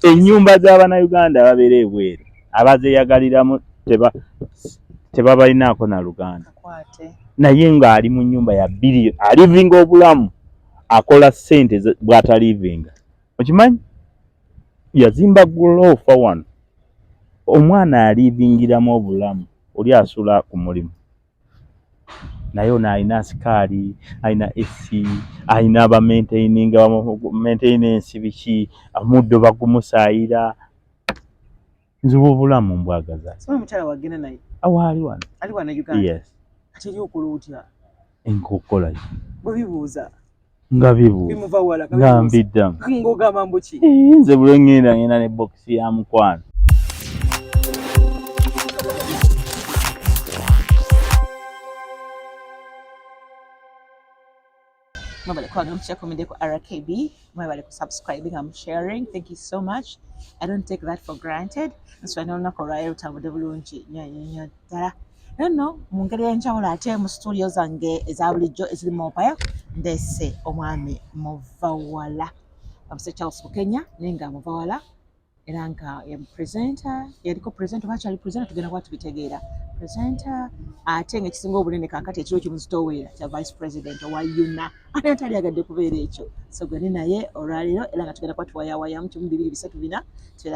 Ennyumba z'Abannayuganda babeera ebweru abazeeyagaliramu tebabalinaako na Luganda naye ng'ali mu nnyumba ya billion alivinga obulamu akola ssente bw'atalivinga okimanyi yazimba guloofa wano omwana alivingiramu obulamu oli asula ku mulimu naye ono alina sikaali alina esi alina maintenance biki omuddo bagumusaayira nzuba obulamu mbwagaza omukyala wagenda naye awaali wano ali wano Uganda yes kiri okulutya enkokola bwe bibuuza nga bibuuza nga mbiddamu ng'ogamba mbuki nze bule ngenda ne bokisi ya mukwano Mwabale kwa ngamsha komende kwa RKB, mwabale ku subscribing, I'm sharing. Thank you so much. I don't take that for granted. Nswa nona ko rayo tabude bulungi nya dala. No, mungere yanjawulo ate mu studio zange ezabulijjo ezili mu Mpaya ndese omwami Muvawala. Amse Charles Kenya nenga Muvawala era nga ya presenter, yaliko presenter bacha ali presenter tugenda kwa tubitegeera. Presenter ate ng'ekisinga obunene kaakati ekiro kimuzitoweera kya vice president owa UNA ate atali agadde kubeera ekyo so gwe naye olwaliro era nga tugenda kwa tuwayawayamu 2-3-4 tubeera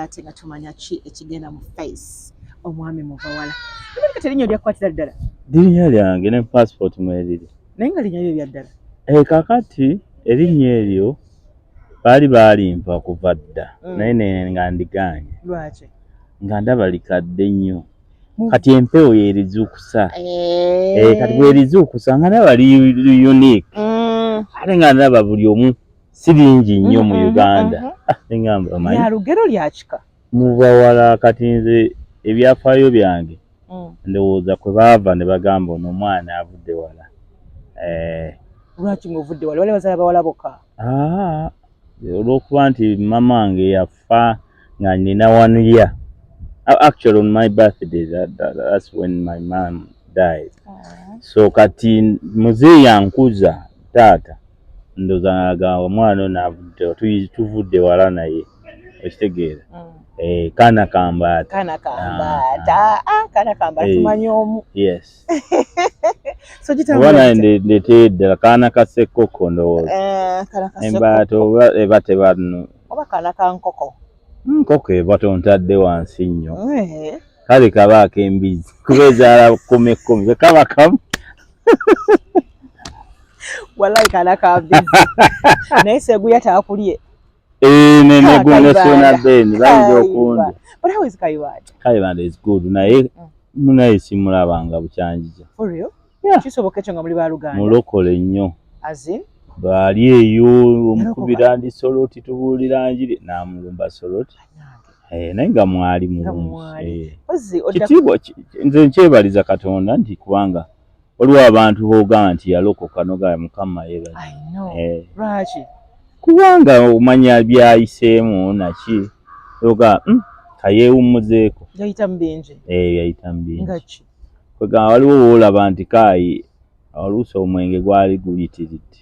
ate nga tumanya ki ekigenda mu face omwami Muvawala naye kati erinnya lyakwatira ddala linnya lyange ne passport mweliri naye nga linnya byo bya ddala kaakati erinnya eryo balimpa kuva dda naye nga ndiganye lwaki nga ndaba likadde nnyo kati empewo yerizukusa kati bwerizukusa nga ndaba li unique ate nga ndaba buli omu siringi nnyo mu Uganda ngamba omanyi ya lugero lyakika Muvawala kati nze ebyafaayo byange ndowooza kwe baava ne bagamba ono omwana avudde wala lwaki ng'ovudde wala wali bazala bawala bokka olw'okuba nti mama wange yafa nga nina 1 year. Actually on my birthday that's when my mom died. So kati muzee yankuza taata ndozaga omwana onavudde tuvudde wala naye ekitegeera kana kambata tumanyi omu yes so wana ndetedde kana kasekoko ndowooza embata oba tebano oba kana kankoko nkoko eba tontadde wansi nnyo kale kabaako embizi kubezaala kumi kaba kamu wallahi kana kambizi naye seguya taakulye negunda sona beni bayinza okundya but how is Kayibanda is good naye munaye simulabanga bukyanjija for real kisoboka ekyo nga muli baluganda mulokole nnyo azin baali eyo omukubira ndi soloti tubuulira njiri namulumba soloti naye nga mwali mulungi kitiibwa nze nkyebaliza Katonda nti kubanga waliwo abantu boogamba nti yalokoka noga Mukama yebaza lwaki kubanga omanya byayiseemu naki oga kayeewummuzeeko yayita mu bingi yayita mu bingi kwegamba waliwo woolaba nti kaayi oluusi omwenge gwali guyitiridde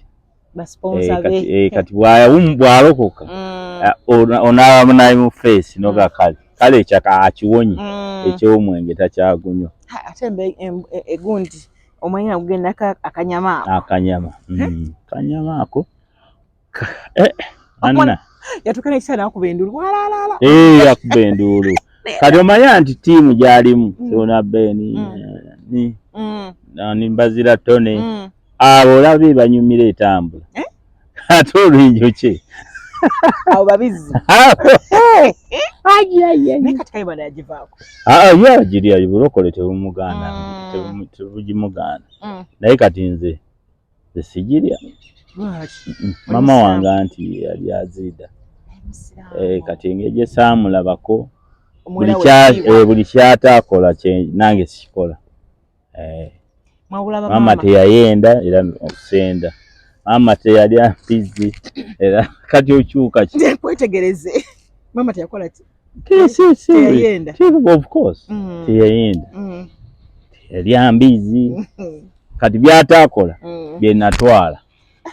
kati bwalokoka onaaba naye mu feesi noga kale ekyaka akiwonye ekyomwenge takyagunywa ate egundi omwenge nagugenda akanyama ako yatukana ekisana akuba enduulu walaalala yakuba enduulu kati omanya nti ttiimu gyalimu sona beni nimbazira tone abo olabye banyumira etambula ate olwinjo kye abo babizi naye kati Kayibanda yagivaako giriya bulokole tebugimuganda naye kati nze sigirya mama wange anti yali aziida kati ng'egye saamulabako buli kyataakola nange sikikola mama teyayenda era okusenda mama teyalya mpizi era kati okyuka kwetegereze mama teyakola teyayenda of course teyayenda teyalya mbizi kati byataakola byenatwala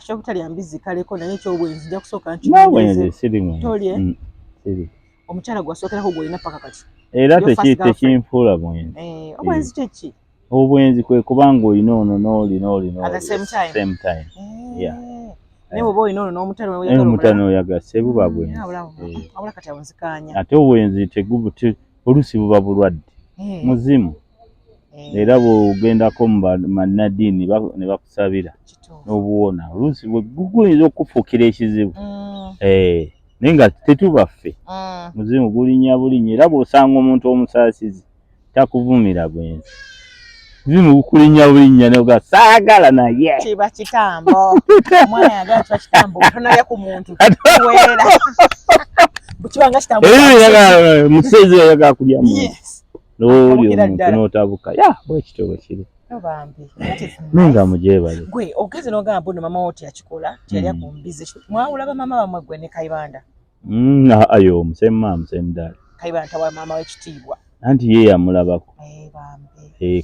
kyobutalya mbizi kaleko naye ekyobwenzi nja kusooka nobwenzi sirimu tolye omukyala gwasookerako gwolina paka kati era tekimfuula bwenzi. obwenzi kyeki? Obwenzi kwe kubanga olina ono n'olina at the same time. Naye bw'oba olina ono n'omutano oyagase buba bwenzi. Wabula kati abunzikaanya. Ate obwenzi oluusi buba bulwadde muzimu. Era bw'ogendako mu bannaddiini ne bakusabira n'obuwona oluusi guyinza okufuukira ekizibu. Naye nga tetubaffe muzimu gulinnya bulinnya, era bw'osanga omuntu omusaasizi takuvumira bwenzi. Muzimu gukulinnya bulinnya noga saagala naye kiba kitambo. Omwana yagala kiba kitambo tonalya ku muntu tuweera bukibanga kitambo musezi yagala kulya muntu n'oli omuntu n'otabuka bwekityo bwe kiri. Nenga mujeebale gwe ogeze n'ogamba mbu mama wo teyakikola teyalya ku mbizi. Mwawula bamama bamwe gwe ne Kayibanda? Ayo musemudaala Kayibanda tawa mama w'ekitiibwa anti ye yamulabako.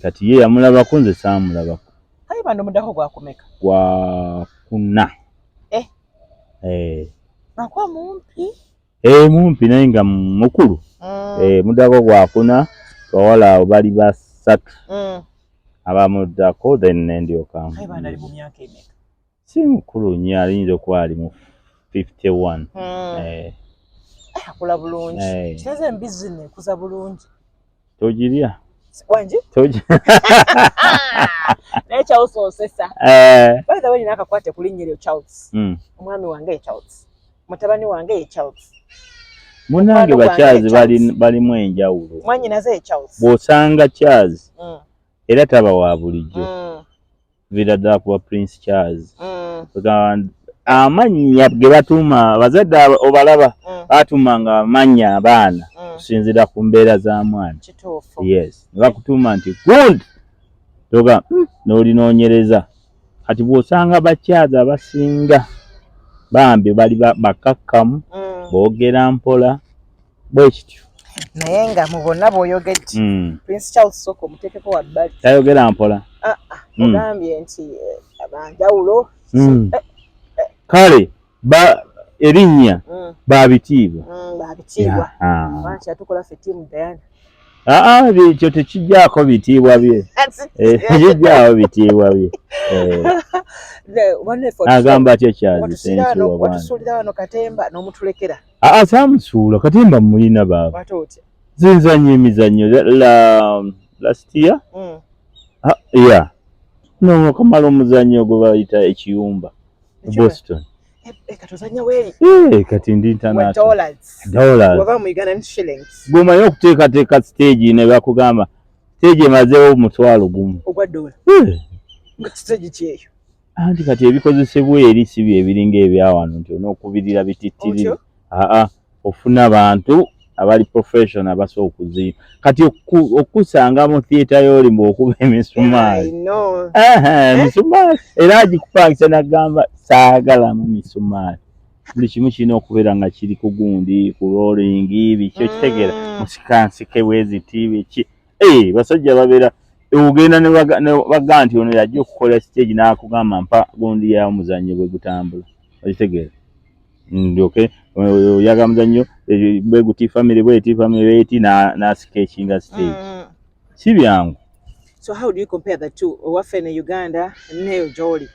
Kati ye yamulabako nze saamulabako. Kayibanda omuddako gwakumeka? Gwakuna. Nakwa mumpi? Mumpi naye nga mukulu. Muddako gwakuna, bawala abo bali basatu. Abamuddako then nendyoka. Kayibanda ali mu myaka emeka? Si mukulu nnyo, ayinza okuba ali mu 51. Akula bulungi. Kiraze embizi neekuza bulungi. Togirya? Wangi? Naye Charles osesa. By the way nina akakwate ku linnya eryo Charles. Omwami wange ye Charles. Mutabani wange ye Charles. Munange bakyazi balimu enjawulo. Mwannyinaze ye Charles. Bw'osanga Charles era taba wa bulijjo. Vira ddala kuba Prince Charles. Amannya ge batuuma abazadde obalaba batumanga amannya abaana okusinziira ku mbeera za mwana. Yes, ne bakutuuma nti gundi toga n'olinoonyereza. Kati bw'osanga bakyazi abasinga bambi bali bakakkamu boogera mpola bwe kityo. Naye nga mu bonna bw'oyogedde Prince Charles soko muteekeko wabbali. Tayogera mpola. Ogambye nti abanjawulo. Kale erinnya babitiibwa. Babitiibwa. Lwaki atukola ffe ttiimu Diana? Ekyo tekijjaako bitiibwa bye. Tekijjaawo bitiibwa bye. Agamba atya Charles watusuulira wano Katemba n'omutulekera. Saamusuula Katemba mulina baaba. Zinzannya emizannyo last year. N'okamala omuzannyo gwe bayita ekiyumba Boston. Katuzanya weri. Kati ndi international. Dollars. Waba mu Uganda shillings. Goma y'okuteekateeka stage ne bakugamba stage emazeewo $1,000. Ogwa dola. Stage kyeyo. Anti kati ebikozesebwa eri si bye ebiringa ebyawano nti onookubirira bitittiriri. Ofuna abantu abali professional abasobola okuzimba. Kati okusanga mu theatre y'olimu okuba emisumaali. Emisumaali era agikupangisa n'agamba saagala mu misumaali. Buli kimu kirina okubeera nga kiri ku gundi, ku rolling, bikyo kitegeera musikansike bweziti biki. Basajja babeera ogenda ne baga nti ono yajja okukola stage n'akugamba mpa gundi ya muzannyo bwe gutambula. Okitegeera. Okay. Oyaga muzannyo bwe guti family bweti na sketching stage. Si byangu. So how do you compare the two? Owaffe ne Uganda ne Joli?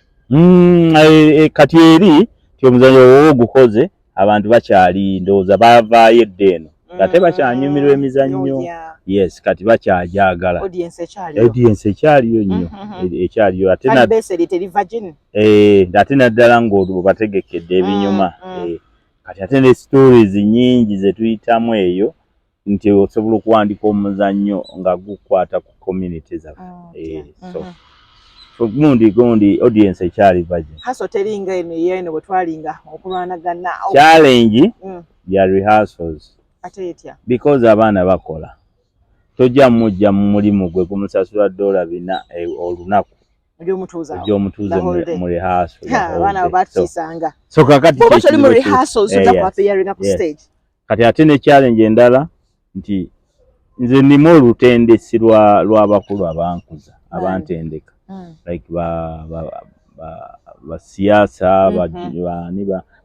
Kati eri omuzannyo wowo gukoze abantu bakyali ndowooza baavaayo edda eno. Ate bakyanyumirwa emizannyo. Yes, kati bakyajagala. Audience ekyaliyo nnyo. Ekyaliyo ate naddala ng'olwo bategekedde ebinyuma. Kati ate ne stories nnyingi ze tuyitamu eyo nti osobola okuwandika omuzannyo nga gukwata ku community zaffe. So gundi audience ekyali virgin. Haso teringa eno bwe twalinga okulwanagana. Challenge ya rehearsals. Ate etya? Because abaana bakola. Tojja mujja mu mulimu gwe kumusasula $4 olunaku. Ojomutuuza mu rehearsal. Abaana batisanga. So kakati bw'oba mu rehearsals ojja kuappearinga ku stage. Kati ate ne challenge endala nti nze ndimu olutendesi lw'abakulu abankuza abantendeka. Like ba siasa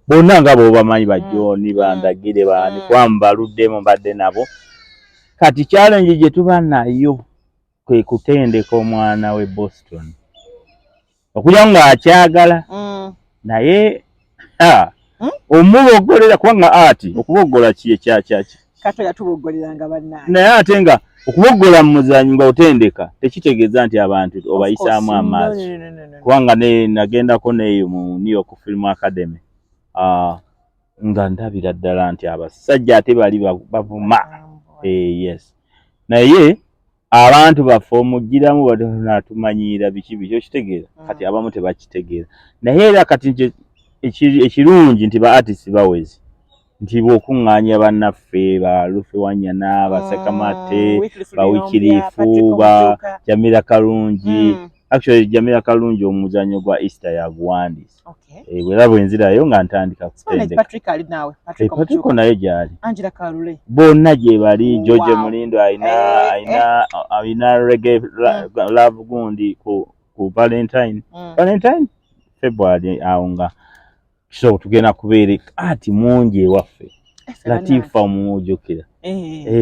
bonna nga b'obamanyi bajjooni bandagire baani kwamba baluddemu mbadde nabo kati challenge gye tuba nayo kwe kutendeka omwana we Boston okugira nga akyagala naye omubogolera kubanga ati okubogola kiye kyaki kato yatuboggoleranga bannange naye ate nga okubogola mu muzannyo nga otendeka tekitegeeza nti abantu obayisaamu amaaso kubanga nagendako neeyo mu New York Film Academy nga ndabira ddala nti abasajja ate bali bavuma yes naye abantu baffe omugiramu batumanyira biki okitegeera kati abamu tebakitegeera naye era kati ekirungi nti ba artists bawezi nti bw'okuŋŋaanya bannaffe ba Lufe Wanyana Basekamate Bawikirifu ba Jamila Kalungi actually Jamila Kalungi omuzannyo gwa Easter yaguwandiise bwera bwenzirayo nga ntandika kutendeka Patrick naye gyali Angela Kalule bonna gye bali George Mulindo ayina reggae love gundi ku Valentine February awo nga so tugenda kubeera ati mungi ewaffe Latifa omujjukira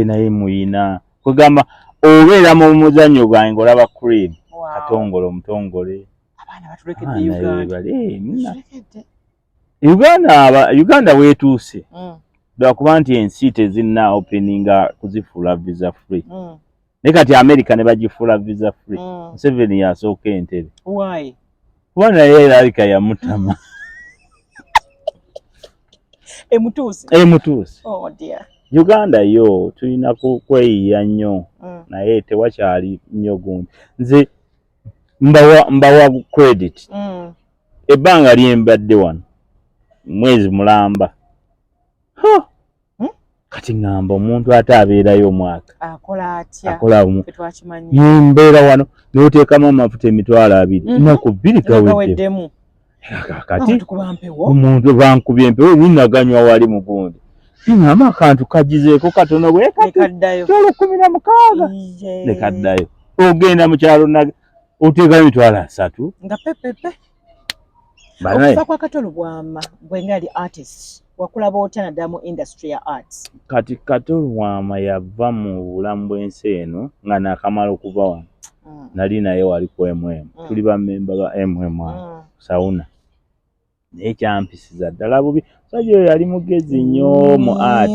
naye muyina kwegamba obeera mu muzannyo gwange ng'olaba Cream Katongole omutongole abaana batulekedde Uganda weetuuse lwakuba nti ensi tezinna openinga kuzifuula visa free naye kati America ne bagifuula visa free Museveni yasooka entebe kuba naye erabika yamutama emutuuse Uganda yo tulina kweyiya nnyo naye tewakyali nnyo gundi nze mbawa credit ebbanga lyembadde wano mwezi mulamba kati ngamba omuntu ate abeerayo omwaka akola mbeera wano n'oteekamu amafuta emitwalo 2 ennaku 2 gaweddemu kati omuntu bankubye empewo ninaganywa wali mugundi ngamba akantu kagizeeko katono bwe kati kyolo 16 nekaddayo ogenda mu kyalo oteekayo emitwalo 3 nga pepepe okufa kwa Katolo Bwama bwe ngali artist wakulaba otya naddala mu industry ya arts kati Katolo Bwama yava mu bulamu bw'ensi eno nga nakamala okuva wano nali naye wali ku tuli bammemba ba sauna naye kyampisiza ddala bubi sajja oyo yali mugezi nnyo mu art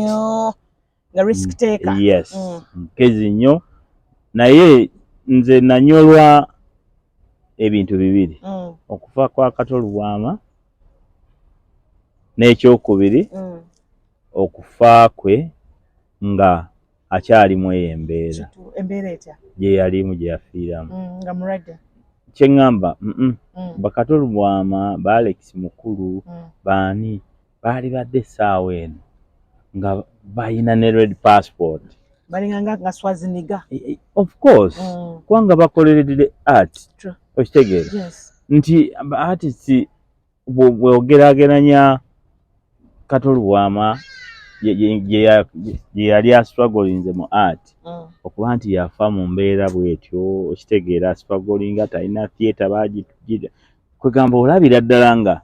nga risk taker yes mugezi nnyo naye nze nanyolwa ebintu bibiri okufa kwa Katolo Bwama n'ekyokubiri okufa kwe nga akyalimu embeera etya gye yalimu gye yafiiramu nga mulwadde kyeŋŋamba Katolo Bwama ba Alex mukulu baani baali badde essaawa eno nga bayina ne red passport balinganga nga Swaziniga of course kubanga bakoleredde art okitegeera nti artist bw'ogeraageranya Katolo Bwama gye yali astrugglinze mu art okuba nti yafa mu mbeera bw'etyo okitegeera strugglinga talina theatre bagigira kwegamba olabira ddala nga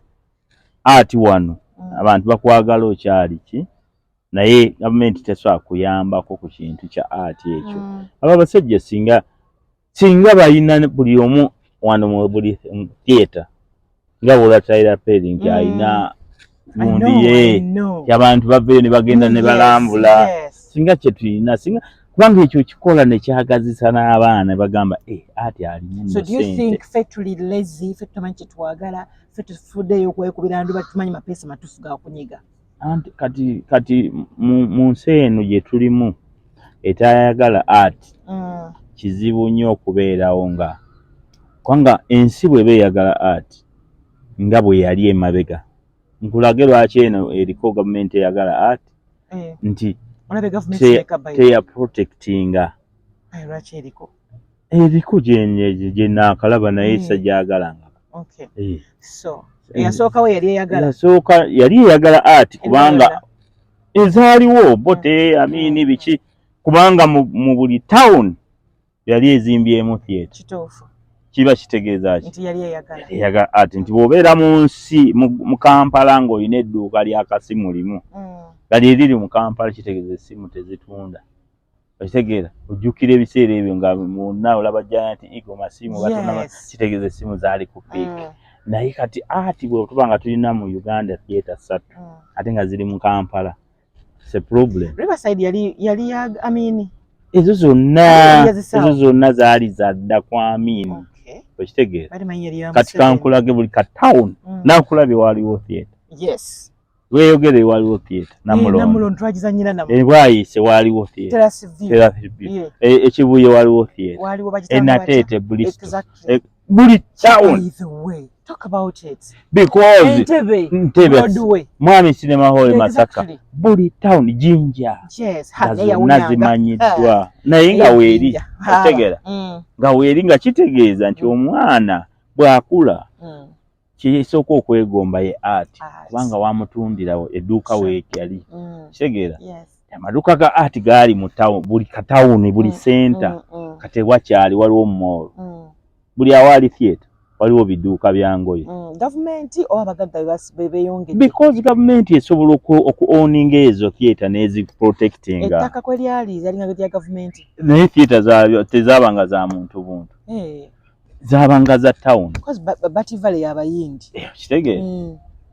art wano abantu bakwagala okyali ki naye gavumenti tesobola kuyambako ku kintu kya art ekyo abo abasajja singa bayina buli omu wano mu buli theatre nga bwola Tyler Perry nti ayina gundi ye abantu baveeyo ne bagenda ne balambula singa kye tulina singa kubanga ekyo kikola ne kyagazisa n'abaana bagamba ati alimu so do you think ffe tuli lazy ffe tumanyi kye twagala ffe tufuddeyo okwekubira ndu batumanyi mapeesa matuufu ga kunyiga kati mu nsi eno gye tulimu etayagala art kizibu nnyo okubeerawo nga kubanga ensi bw'eba eyagala art nga bwe yali emabega nkulage lwaki eno eriko gavumenti eyagala art nti teya protectinga eriko gye naakalaba naye sajaagalanga eyasookawo yali eyagala art kubanga ezaaliwo bote amini biki kubanga mu buli town yali ezimbyemu theatre kiba kitegeeza ki nti yali eyagala eyaga ati nti bw'obeera mu nsi mu Kampala ng'olina edduuka ly'akasimu limu nga lyeriri mu Kampala kitegeeza essimu tezitunda okitegeera ojjukira ebiseera ebyo nga mwonna olaba Giant Eagle masimu batunda kitegeeza essimu zaali ku peak naye kati ati bwe tuba nga tulina mu Uganda theatre 3 ate nga ziri mu Kampala c'est problem. Riverside yali ezo zonna zaali zadda kwa Amini okitegeera kati kankulage buli ka town nakulabye waliwo theatre weeyogere waliwo theatre Namulondo twagizanyira nabo bwayise waliwo theatre ekibuye waliwo theatre Enateete buli town. Talk about it. Because Ntebe Mwami Cinema Hall Masaka buli town Jinja zonna zimanyiddwa naye nga weeri otegera nga weeri nga kitegeeza nti omwana bw'akula kisooka okwegomba ye art kubanga wamutundirawo edduuka weekyali kitegeera amaduuka ga art gaali mu town buli katawuni buli center kati wakyali waliwo mall buli awaali theatre waliwo biduuka byangoye government oba abagagga beyongedde because government esobola oku-owninga ezo theatre n'eziprotectinga ettaka kwe lyali yalinga lya government naye theatre tezaabanga za muntu buntu zaabanga za town because Bati Valley y'abayindi kitegeera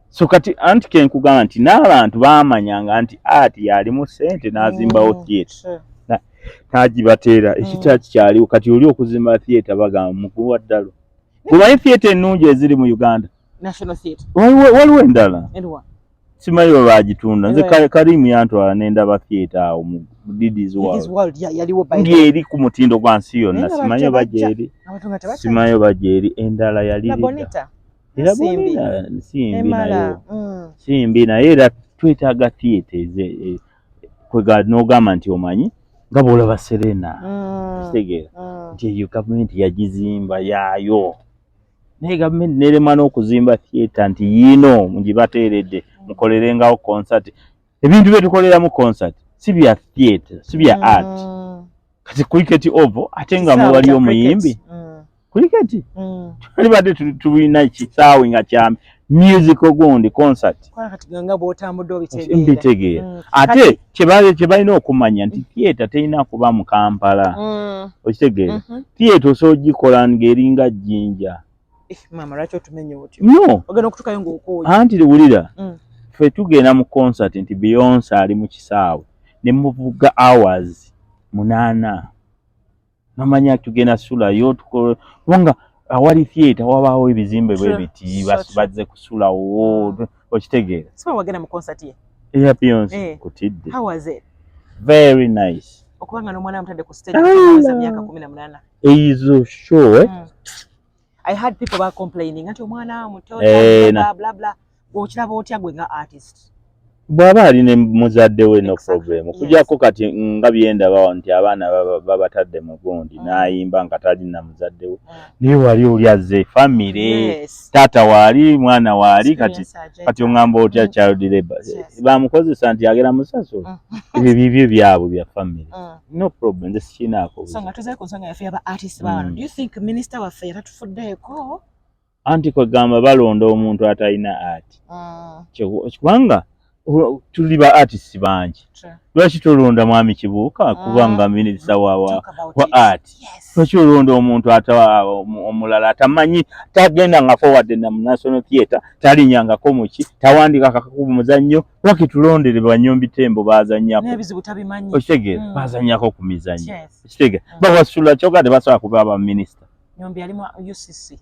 so kati anti kenkugamba nti n'abantu baamanyanga nti ati yali mu ssente n'azimbawo theatre n'agibateera ekitaaki kyaliwo kati oli okuzimba theatre bagamba mukuwa ddalo kubaye theatre ennungi eziri mu Uganda National Theatre waliwo endala simanyi bwe baagitunda nze Karimu yantwala n'endaba theatre awo mu Diddy's World ng'eri ku mutindo gwa nsi yonna simanyi oba gyeri endala yali era Bonita simbi naye era twetaaga theatre n'ogamba nti omanyi nga bw'olaba Serena kitegeera nti eyo gavumenti yagizimba yaayo naye gavumenti n'erema n'okuzimba theatre nti yiino mugibateeredde mukolerengawo concert ebintu bye tukolera mu concert si bya theatre si bya art kati cricket ovo ate nga wali omuyimbi cricket tulibadde tulina ekisaawe nga kya music ogundi concert mbitegeera ate kye balina okumanya nti theatre terina kuba mu Kampala okitegeera theatre osobola ogikola ng'eringa Jinja mama lwaki otumenye otyo no ogenda okutukayo ng'okooye anti liwulira ffe tugenda mu concert nti Beyonce ali mu kisaawe ne muvuga hours 8 namanya tugenda sulayo tukola kubanga awali theatre wabaawo ebizimbe bw'ebiti bazze kusulawo okitegeera siba wagenda mu concert ye eya Beyonce kutidde how was it very nice okubanga n'omwana amutadde ku stage aweza myaka 18 ezo show I had people were complaining ati omwana muto blah blah blah okiraba otya gwe nga artist bw'aba alina muzadde we no problem okujjako kati nga byendaba nti abaana babatadde mu gundi n'ayimba nga talina muzadde we naye wali oli azze famire taata waali mwana waali kati oŋŋamba otya child labor bamukozesa nti agera musaso ebyo bibyo byabwe bya famire no problem nze sikinaako so nga tuzaale ku nsonga yaffe yaba artist baano do you think minister waffe yatatufuddeeko anti kwegamba balonda omuntu atalina art kubanga tuli ba artists bangi lwaki tolonda mwami Kibuuka kubanga minisita wa art lwaki olonda omuntu omulala atamanyi tagendangako wadde na National Theatre talinyangako muki tawandikako ku muzannyo lwaki tulondere banyombi tembo bazannyako n'ebizibu tabimanyi okitegeera bazannyako ku mizannyo okitegeera bawasula kyokka tebasobola kuba aba minisita nyombi ali mu UCC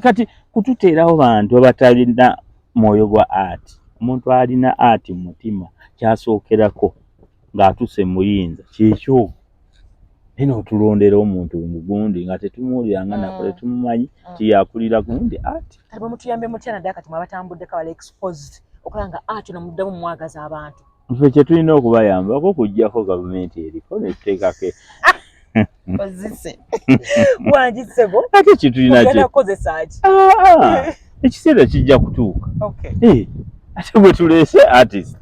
kati kututeerawo bantu abatalina mwoyo gwa art omuntu alina art mu mutima kyasookerako ng'atuse muyinza kyekyo eno otulondera omuntu mugundi nga tetumuwuliranga nako tetumumanyi tiyakulira gundi art kati bwe mutuyambe mutya naddala kati mwabatambudde kawala exposed okulaba nga art no muddamu mwagaza abantu ffe kye tulina okubayambako okuggyako gavumenti eriko netuteekako ozise wanjisebo ate kitulina kye kozesa ki ekiseera kijja kutuuka ate bwe tuleese artist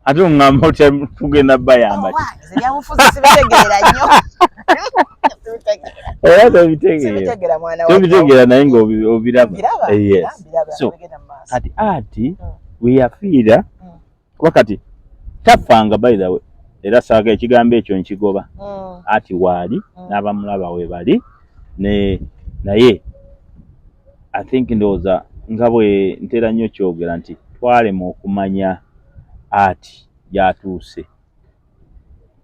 ate oŋŋamba otya tugenda bayamba ebyamufuzi sibitegeera nnyo oba tobitegera mwana tobitegera naye ng'obiraba yes biraba so bigenda mu maaso. kati ati weyafiira kuba kati tafanga by the way era saaga ekigambo ekyo nkigoba ati waali n'abamulaba we bali naye I think ndowooza nga bwe ntera nnyo kyogera nti twalema okumanya ati gyatuuse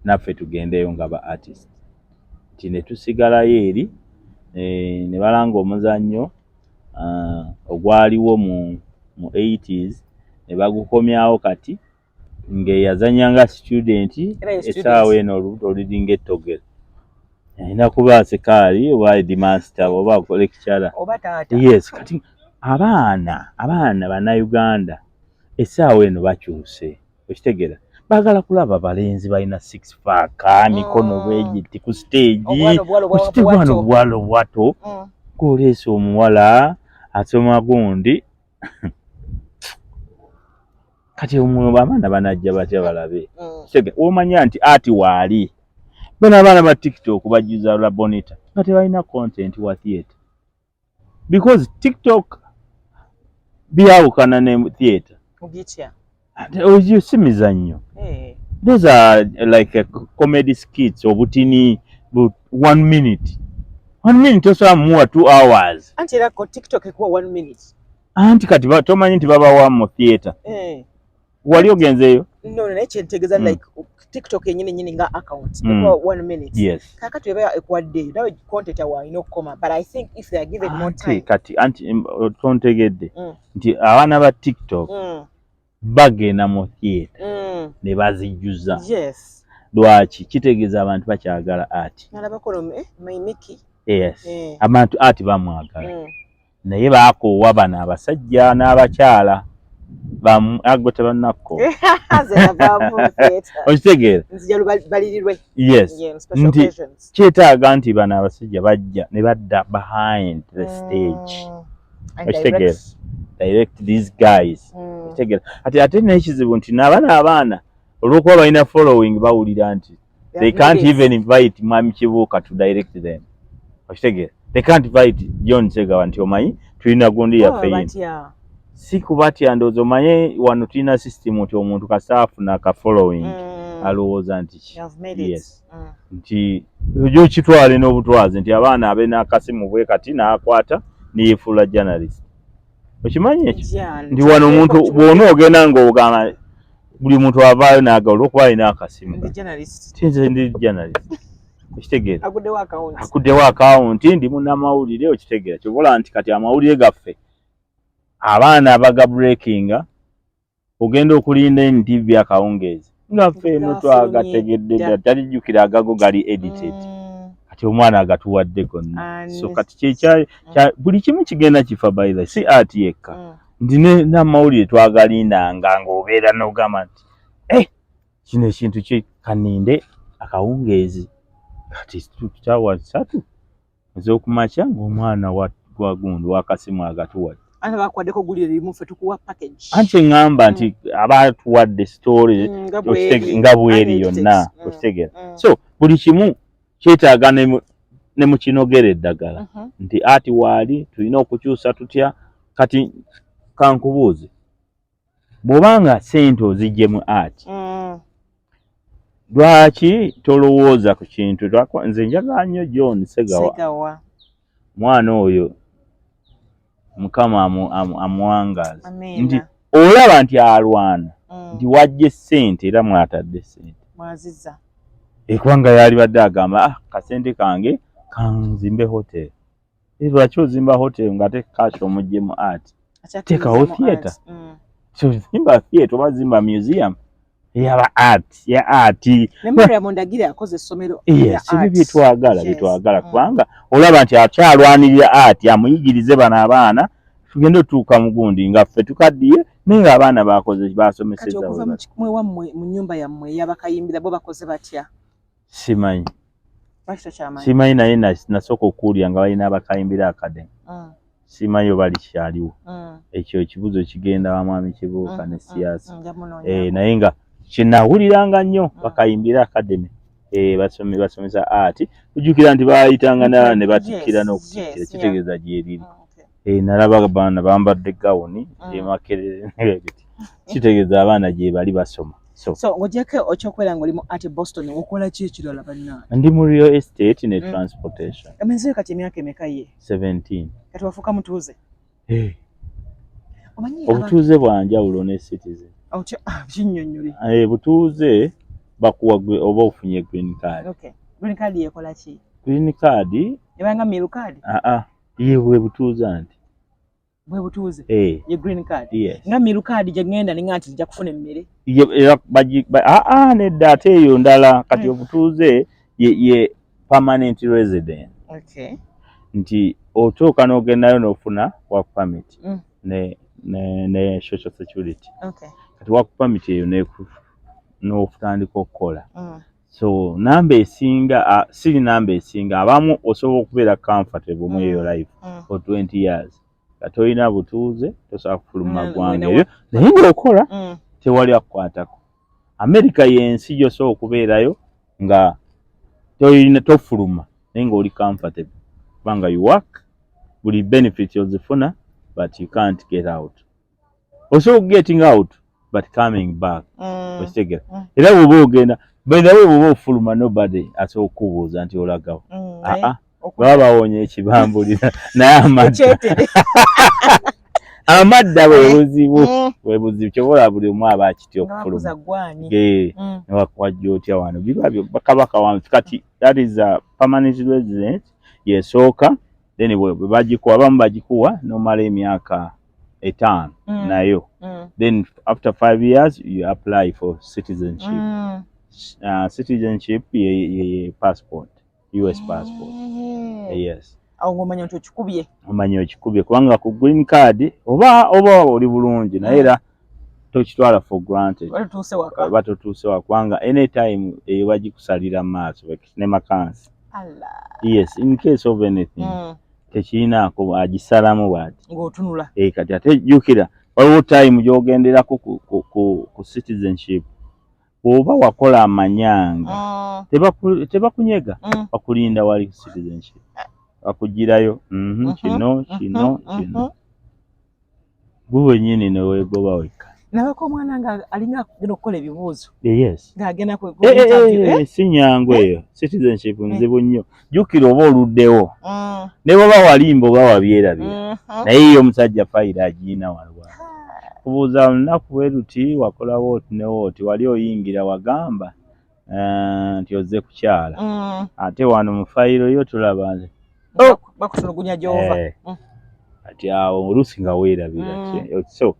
naffe tugendeyo nga ba artist nti ne tusigalayo eri ne balanga omuzannyo ogwaliwo mu 80s ne bagukomyawo kati ng'eyazanya nga student essaawa eno olubuto olulinga ettogero alina kuba sekaali oba headmaster oba lecturer yes kati abaana bannayuganda essaawa eno bakyuse okitegera baagala kulaba balenzi balina six pack mikono bwegiti ku stage okitebwano buwala obwato ng'oleese omuwala asoma gundi kati abaana banajja batya balabe omanya nti ati waali bano abaana ba TikTok bajjuza la bonita nga tebalina content wa theatre because TikTok byawukana ne theatre oyo si mizannyo those are like a comedy skits obutini 1 minute osobola muwa 2 hours anti era ko TikTok ekuwa 1 minute anti kati tomanyi nti babawa mu theatre wali ogenzeeyo no naye kyentegeeza like TikTok yenyini nga account ekuwa 1 minute yes kakati eba ekwadde nawe content awa ino koma but I think if they are given more time kati anti tontegedde nti abaana ba TikTok bagenda mu theatre ne bazijjuza yes lwaki kitegeeza abantu bakyagala ati nalabakolo Miki yes abantu ati bamwagala naye baakoowa bano abasajja n'abakyala agwe tebannakko okitegeera yes nti kyetaaga nti bano abasajja bajja ne badda behind the stage okitegeera direct these guys okitegeera ate n'ekizibu nti n'abaana olw'okuba balina following bawulira nti they can't even invite Mwami Kibuuka to direct them okitegeera they can't invite John Segawa nti omanyi tulina gundi yaffe yino si kubatya ndowooza omanye wano tulina system nti omuntu kasaafuna aka following alowooza nti yes nti ojo kitwale n'obutwazi nti abaana abe n'akasimu bwe kati n'akwata neyefuula journalist okimanyi ekyo nti wano omuntu bw'ona ogenda ng'ogamba buli muntu avaayo n'agala olw'okuba alina akasimu tinze ndi journalist okitegeera akuddewo akawunti ndi munnamawulire okitegeera kyobola nti kati amawulire gaffe abaana abaga breakinga ogenda okulinda NTV akawungeezi nga ffe eno twagategedde talijjukira agago gali edited kati omwana agatuwadde gonna so kati kyekya buli kimu kigenda kifa by the si ati yekka ndi n'amawulire twagalindanga ng'obeera n'ogamba nti kino ekintu kaninde akawungeezi kati tutawa 3 ez'okumakya ng'omwana wa gundi wakasimu agatuwadde ana bakwaddeko gulire limu ffe tukuwa package anti ngamba nti abatuwadde story nga bweri yonna okitegeera so buli kimu kyetaaga ne mu kinogera eddagala nti ati waali tulina okukyusa tutya kati kankubuuze bw'obanga sente oziggyemu ati lwaki tolowooza ku kintu nze njagala nnyo John Segawa mwana oyo Mukama amuwangaaza nti olaba nti alwana nti wajja sente era mwatadde sente mwaziza ekwanga yali badde agamba kasente kange kanzimbe hotel lwaki ozimba hotel ng'ate kashi omuggyemu ati teekawo theatre so zimba theatre oba zimba museum eyaba art ya ati nemara mundagira yakoze essomero yes bitwagala kubanga olaba nti akyalwanirira art amuyigirize bano abaana tugende otuuka mugundi nga ffe tukaddiye naye nga abaana bakoze basomeseza okuva mu wammwe mu nnyumba yammwe yabakayimbira bo bakoze batya simanyi naye nasooka okuwulira nga balina abakayimbira academy simanyi oba likyaliwo ekyo ekibuzo kigenda wa Mwami Kibuuka ne siyaasa naye nga kyenawuliranga nnyo bakayimbira academy basomesa art ujukira nti bayitanga na ne batikira n'okutikira kitegeeza gyeriri nalaba abaana bambadde gawuni emakerere nebiti kitegeeza abaana gye bali basoma so ojjako okyokwera nga oli mu art Boston okola ki ekirala banna ndi mu real estate ne transportation amenzeyo kati emyaka emeka ye 17 kati wafuuka mutuuze obutuuze bwanjawulo ne citizen kinnyonnyole butuuze bakuwa oba ofunye green card green card yekola ki green card ebanga miru card yewe butuuze anti bwe butuuze ye green card nga miru card gye ngenda ninga nti nja kufuna emmere nedda ate eyo ndala kati obutuuze ye permanent resident nti otuuka n'ogendayo n'ofuna work permit ne social security kati work permit eyo n'okutandika okukola so namba esinga siri namba esinga abamu osobola okubeera comfortable mu eyo life for 20 years kati olina butuuze tosobola kufuluma ggwanga eryo naye ng'okola tewali akukwatako America y'ensi gy'osobola okubeerayo nga tofuluma naye ng'oli comfortable kubanga you work buli benefit ozifuna but you can't get out also getting out but coming back ostegera era bw'oba ogenda bwendawe bw'oba ofuluma nobody asobola okubuuza nti olagawo baba bawonye ekibambulira naye amadda bwebuzibu kyobola buli omu aba akitya okufuluma newakwajja otya wano biba bakabaka wange kati that is a permanent resident yesooka then bagikuwa abamu bagikuwa nomala emyaka 5 nayo then after 5 years you apply for citizenship citizenship ye passport US passport yes omanya nti okikubye omanya okikubye kubanga ku green card oba oli bulungi naye era tokitwala for granted batotuuse waka kubanga anytime eyo bagikusalira mu maaso ne makansi yes in case of anything tekirinaako agisalamu bwati ng'otunula kati ate jjukira waliwo time gy'ogenderako ku citizenship bw'oba wakola amanyanga tebakunyega bakulinda wali citizenship bakugirayo kino gwe wennyini neweegoba wekka nabako omwana nga alinga agenda okukola ebibuuzo yes ng'agenda si nyangu eyo citizenship nzibu nnyo jjukira oba oluddewo ne bw'oba walimba oba wabyerabira naye yo omusajja fayiro agiina walwa kubuuza olunaku bwe luti wakola wooti ne wooti wali oyingira wagamba nti ozze kukyala ate wano mu fayiro yo tulaba bakusulugunya gy'ova ati awo oluusi nga weerabira so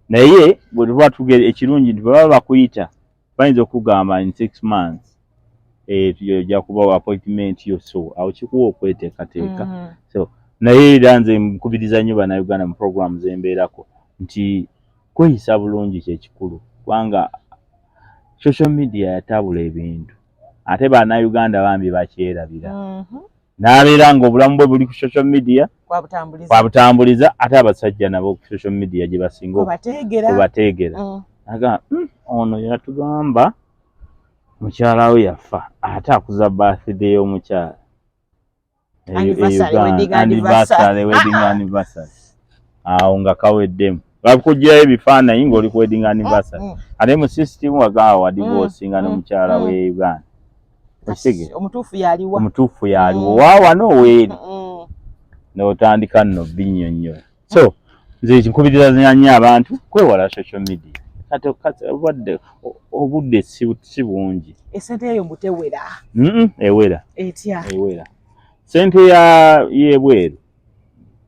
naye bwe tuba tugere ekirungi nti baba bakuyita bayinza okugamba in 6 months ojja kuba appointment yo so awo kikuwa okweteekateeka so naye era nze nkubiriza nnyo bannayuganda mu program zembeerako nti kweyisa bulungi kyekikulu kubanga social media yatabula ebintu ate bannayuganda bambi bakyerabira n'abeera ng'obulamu bwe buli ku social media kwabutambuliza ate abasajja nabo ku social media gye basinga okubateegera aga ono yatugamba mukyala we yafa ate akuza birthday y'omukyala wedding anniversary awo nga kaweddemu bakugirayo ebifaananyi ng'oli ku wedding anniversary ate mu system wagamba wadivosinga n'omukyala we Uganda omutuufu yaliwo waawano weeri n'otandika nno binnyonnyola so nze nkubiriza nnyo abantu kwewala social media obudde si bungi esente eyo mbutewera ewera sente y'ebweru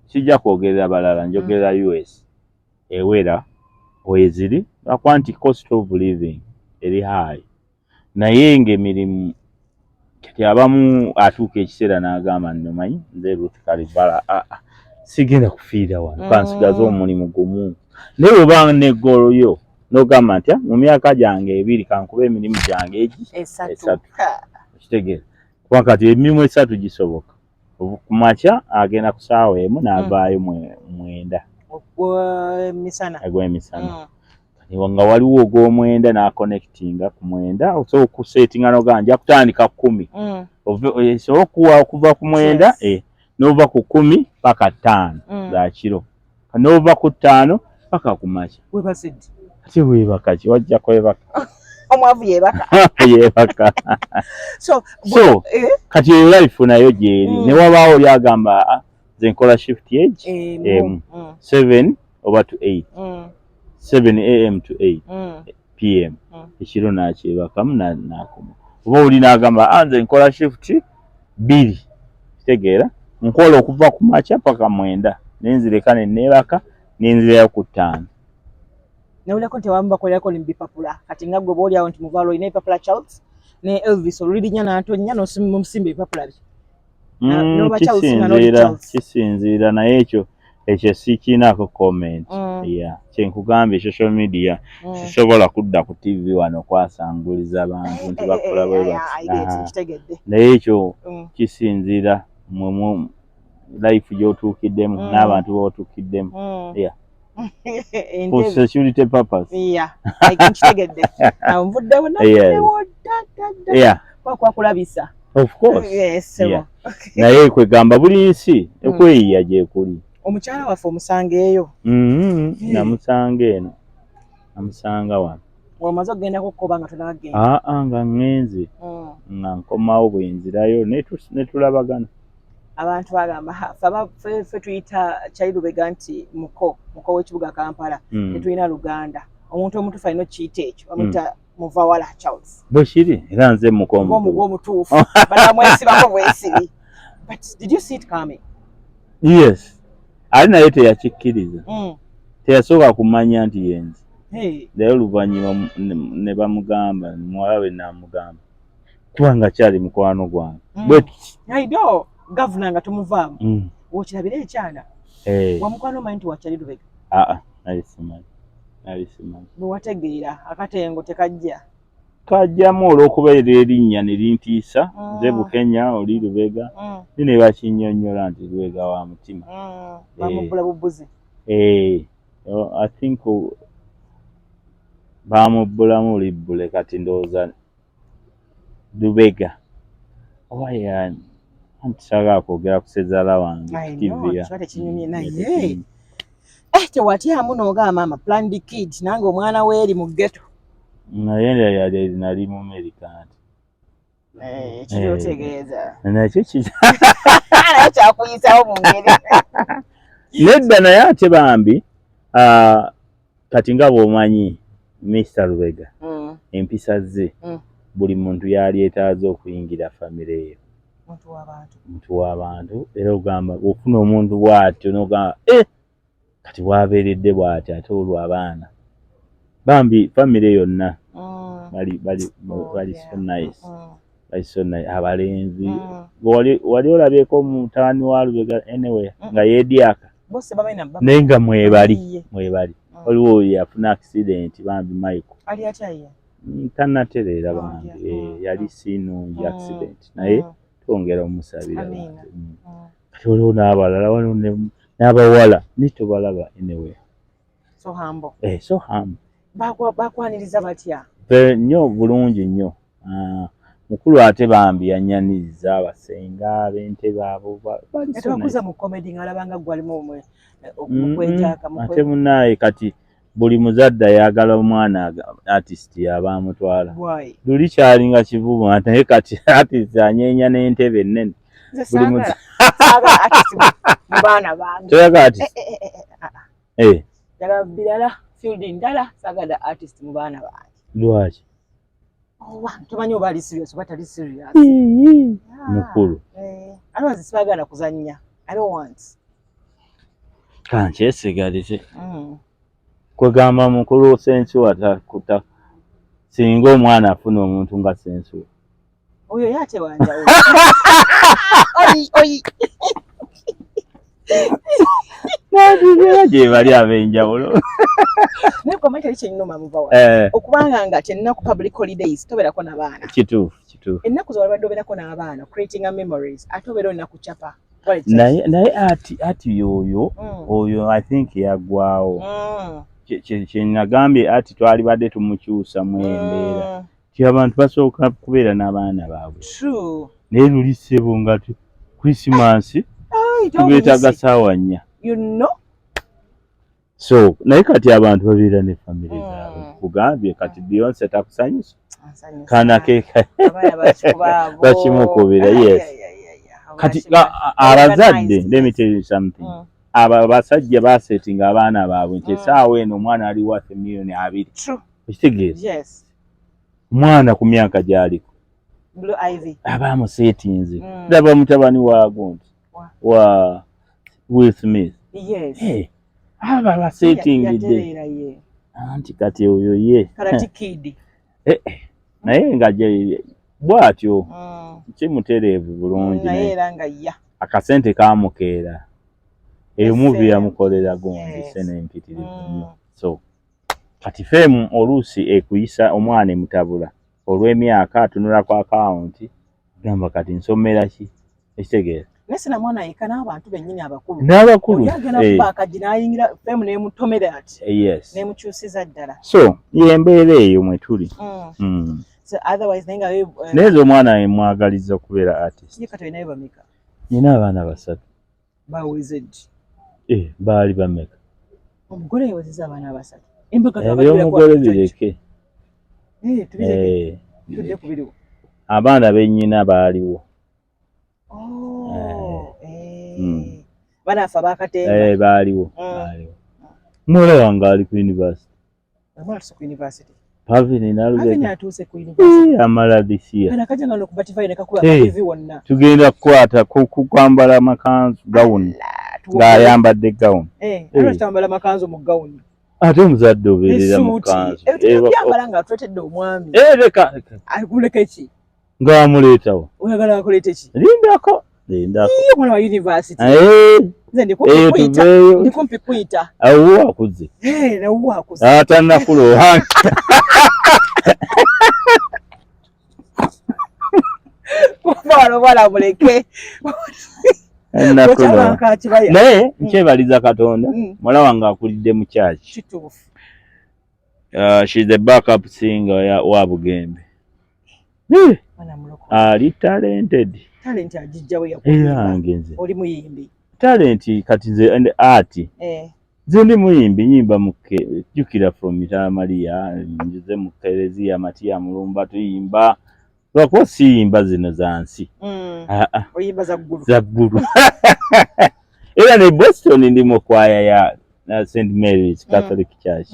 kijja kwogerera balala njogerera US ewera weziri lwakuba nti cost of living eri high naye ng'emirimu kati abamu atuuka ekiseera n'agamba nnomanyi nze Ruth Kalibala sigenda kufiira wano kansigaze omulimu gumu naye bw'oba n'eggolo yo n'ogamba nti mu myaka gyange 2 kankuba emirimu gyange egi 3 okitegeera kuba kati emirimu 3 gisoboka ku makya agenda ku ssaawa emu n'avaayo 9 egw'emisana nga waliwo ogw'omwenda n'aconnectinga ku mwenda osobola okusettinga noga nja kutandika 10 osobola okuva ku mwenda n'ova ku 10 paka 5 za kiro n'ova ku 5 paka ku makya webasidde ate weebaka ki wajja kwebaka omwavu yeebaka yeebaka so kati eyo life nayo gyeri ne wabaawo lyagamba nze nkola shift age 7 over to 8 7 am to 8 pm ekiro nakyebakamu nakoma oba oli n'agamba nze nkola shift 2 kitegeera nkola okuva ku makya paka 9 nenzireka neneebaka nenzirayo ku 5 nawulako nti abamu bakolerako nebipapula kati nga gwe boolyawo nti Muvawala olina ebipapula Charles ne Elvis olulirinya n'antonya n'omusimba ebipapula bye kisinziira naye ekyo sikiinaako comment kyenkugambye social media sisobola kudda ku TV wano kwasanguliza abantu nti bakola bwe bati naye ekyo kisinziira mu life gy'otuukiddemu n'abantu b'otuukiddemu for security purpose nkitegedde nvuddewo kwakulabisa of course naye kwegamba buli nsi ekweyiya gyekuli omukyala waffe omusanga eyo namusanga eno namusanga wano wamaze okgendako kukoba nga tonagenda nga ngenze nga nkomawo bwenzirayo netulabagana abantu bagamba ffe tuyita Kyalirubega nti muko w'ekibuga Kampala netulina Luganda omuntu omutuufu alina okiyita ekyo bamuyita Muvawala Charles bwe kiri era nze muko omutuufu banamwesibako bwesibi but did you see it coming? Yes ali naye teyakikkiriza teyasooka kumanya nti yenze naye oluvannyuma ne bamugamba muwala we namugamba kubanga kyali mukwano gwange aido Guvnor nga tomuvaamu wokirabira ekyana wamukwano omanyi nti wa Kyalirubega nali simanyi bwe wategeera akatengo tekajja kajjamu olw'okubeera erinnya ne lintiisa nze Bukenya oli Lubega ne bakinnyonnyola nti Lubega wa mutima bamubbula bubbuzi I think bamubbulamu libbule kati ndowooza Lubega ntisagala kwogera ku ssezaala wange kiba tekinyumye naye tewatyamu n'ogamba maama planned kid nange omwana weeri mu ghetto naye nali mu America nti kiryotegeeza nakyo naye kyakuyisawo mu ngeri nedda naye ate bambi kati nga bw'omanyi Mr. Lubega empisa ze buli muntu yali etaaze okuyingira famire eyo muntu w'abantu era ogamba ofuna omuntu bw'atyo n'ogamba kati bwabeeredde bw'atyo ate olwo abaana bambi famire yonna bali so nice abalenzi wali olabyeko mutaani wa Lubega anyway nga yeedyaka naye nga mwebali waliwo oyo yafuna accident bambi Michael ali atyaye tannatereera bambi yali sinungi accident naye twongera omusabira kati waliwo n'abalala waliwo n'abawala nitobalaba anyway so humble bakwaniriza batya nnyo bulungi nnyo mukulu ate bambi yanyaniriza abasenga ab'entebe abo bakuza mu comedy ng'alabanga gwalimu okwejaka ate munaaye kati buli muzadde ayagala omwana artist yabamutwala luli kyalinga kivubu naye kati artist anyeenya n'entebe ennene mubaana bange toyagala artist njagala birala field ndala saagala artist mu baana bange lwaki tomanyi oba ali serious oba tali serious mukulu otherwise sibagala kuzannya I don't want kankyesigalise kwegamba mukulu sensuwa takuta singa omwana afuna omuntu nga sensuwa oyo yate wanjawo gye bali ab'enjawulo naye kumanyi teri kyenyinoma Muvawala okubanga nga tennaku public holidays tobeerako n'abaana kituufu ennaku z'olabadde obeerako n'abaana creating a memories ate obeera olina kucapa naye ati oyo I think yaggwawo kyenagambye ati twali badde tumukyusa mu embeera ti abantu basooka kubeera n'abaana baabwe naye luli ssebo nga Christmas tugeetaga ssaawa 4 so naye kati abantu babeera ne famire zaabwe kugambye kati Beyonce takusanyusa kana keeka bakimukubira yes kati abazadde let me tell you something abasajja basetinga abaana baabwe nti essaawa eno omwana ali worth $2,000,000 okitegeeza omwana ku myaka gy'aliko abamusetinze ndaba mutabani waago nti wa Will Smith aba basetingidde anti kati oyo ye naye nga bw'atyo kimutereevu bulungi akasente kaamukeera eyo muvi yamukolera gundi senempitirivu nnyo so kati feemu oluusi ekuyisa omwana emutabula olw'emyaka atunula ku akawunti gamba kati nsomera ki ekitegeera nesina mwana yeka n'abantu bennyini abakulu n'abakulu akaji n'ayingira feemu n'emutomera ati yes n'emukyusiza ddala so yembeera eyo mwe tuli so otherwise naye nga nezo omwana yemwagaliza okubeera artist yeka naye bameka nina abaana 3 bawezedde baali bameka omugole yawezezza abaana 3 ebyomugole bireke tudde ku biriwo abaana bennyina baaliwo banafa bakatemba baaliwo muwala wange ali ku university Pavini Pavini atuuse ku university amala this year kana kaja ngalo kubatify ne kakuba TV wonna tugenda kukwata kwambala makanzu gawuni ng'ayambadde gawuni twambala makanzu mu gawuni ate omuzadde obeerera mu kanzu tubyambala nga twetedde omwami leka akuleka ki ng'amuleetawo oyagala akulete ki lindako mwana wa university nze ndi kumpi kuyita awo akuze nawo akuze atannakulowa wala muleke naye nkyebaliza Katonda mwala wange akulidde mu kyaki she's the backup singer wa Bugembe ali talented talent ajijjawe yakuyangenze oli muyimbi talent kati nze art nze ndi muyimbi nyimba muke jukira from Mitala Maria njize mu Terezia Matia Mulumba tuyimba lwako siyimba zino zansi oyimba za ggulu era ne Boston ndi mu kwaya ya St Mary's Catholic Church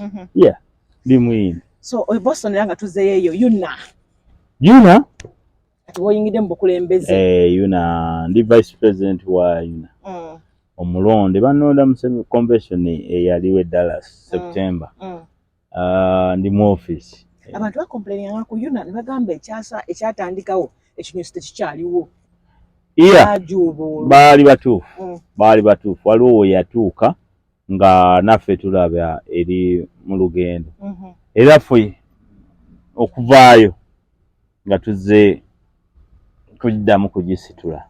ndi muyimbi so Boston yanga tuzeeyo Yuna woyingide mbukulembeze Yuna ndi vice president wa Yuna omulonde banonda mu convention eyaliwe Dallas September ndi mu office abantu bakomplaininga ku Yuna ne bagamba ekyatandikawo ekinyusi tekikyaliwo baali batuufu waliwo yatuuka nga naffe tulaba eri mu lugendo era ffe okuvaayo nga tuzze kuddamu kugisitula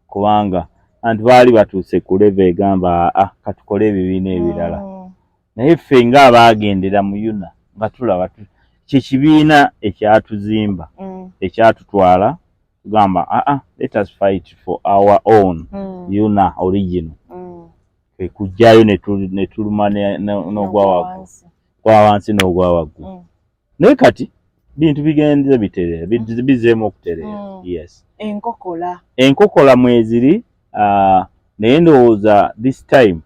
kubanga anti baali batuuse ku level egamba katukole ebibiina ebirala naye ffe ng'abaagendera mu Yuna nga tulaba kyekibiina ekyatuzimba ekyatutwala tugamba let us fight for our own Yuna original kujjayo ne tuluma n'ogwa wansi n'ogwa waggulu naye kati bintu bigenze biterera bizeemu okuterera yes enkokola mweziri naye ndowooza this time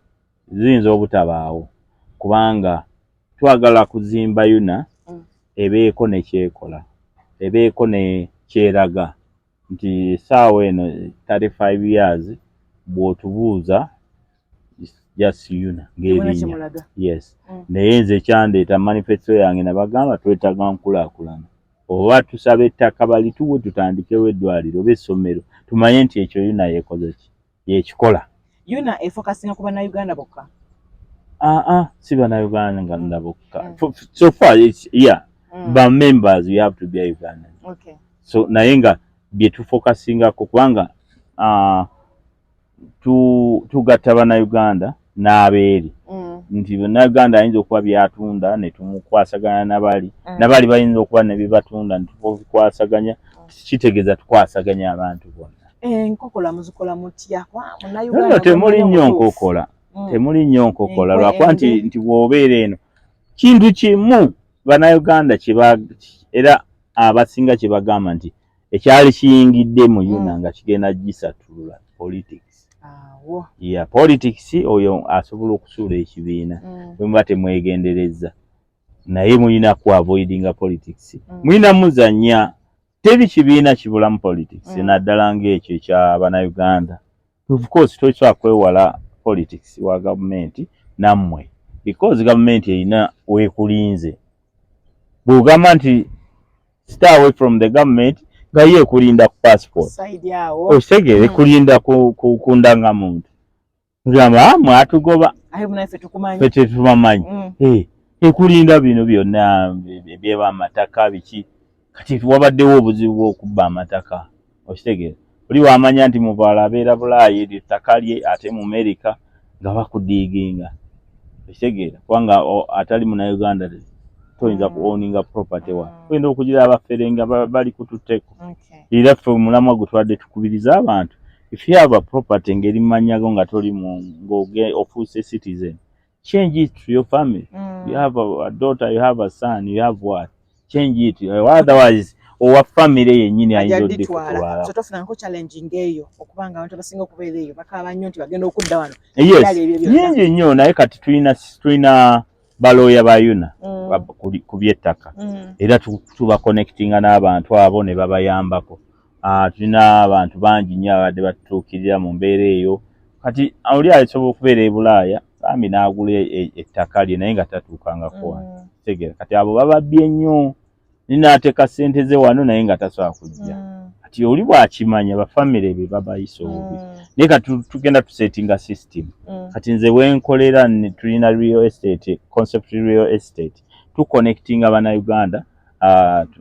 ziyinza obutabaawo kubanga twagala kuzimba Yuna ebeeko nekyekola ebeeko nekyeraga nti essaawa eno 35 years bw'otubuuza just Yuna ng'erinnya yes naye nze kyandeeta manifesto yange nabagamba twetaaga nkulaakulana oba tusaba ettaka balituwe tutandikewo eddwaliro oba essomero tumanye nti ekyo Yuna yeekoze ki yekikola Yuna efokasinga ku bannayuganda bokka si bannayuganda bokka so far but members you have to be a Ugandan so naye nga bye tufokasingako kubanga tugatta bannayuganda n'abeeri nti bannayuganda ayinza okuba byatunda ne tumukwasaganya nabali bayinza okuba ne bibatunda ne tubikwasaganya, kitegeeza tukwasaganya abantu bonna. Enkokola muzikola mutya? Munnayuganda temuli nnyo nkokola, temuli nnyo nkokola lwakuba nti bw'obeera eno kintu kimu bannayuganda era abasinga kye bagamba nti ekyali kiyingidde mu Yuna nga kigenda gisatulula politics. Politics oyo asobola okusuula ekibiina bwe muba temwegendereza, naye mulina ku avoidinga politics. Mulina muzannya, teri kibiina kibulamu politics naddala ng'ekyo ekya bannayuganda. Of course tosobola kwewala politics wa gavumenti nammwe because gavumenti erina weekulinze. Bw'ogamba nti stay away from the government nga ye kulinda ku passport osegere kulinda ku ndangamuntu ngamba mwatugoba ffe tetubamanyi ekulinda bino byonna ebyeba amataka biki kati wabaddewo obuzibu bw'okubba amataka okitegere oli wamanya nti Muvawala abeera Bulaayi ettaka lye ate mu America nga bakudiiginga okitegere kubanga atali munnayuganda toyinza kuowninga property wa oyinza okugira abaferenga bali kututteko. Era ffe omulamwa gutwadde tukubiriza abantu if you have a property ngeri manyago nga toli ngoge ofuuse citizen, change it to your family. You have a daughter, you have a son, you have what, change it otherwise owa family yennyini ayinza oddikutwala. So tofunanko challenge ngeeyo okubanga abantu abasinga okubeera eyo bakaba nnyo nti bagenda okudda wano. Yes, nyingi nnyo naye kati tulina balooya ba Yuna ku by'ettaka era tuba connectinga n'abantu abo ne babayambako. Tulina abantu bangi nnyo abadde batutuukirira mu mbeera eyo. Kati oli asobola okubeera e Bulaaya bambi n'agula ettaka lye naye nga tatuukangako wano. Tegera kati abo bababbye nnyo ninaateeka ssente ze wano naye nga tasobola kujja. Kati oli bw'akimanya bafamire be babayisa obubi. Naye kati tugenda tusetinga system. Kati nze wenkolera tulina real estate, concept real estate, tuconnectinga bannayuganda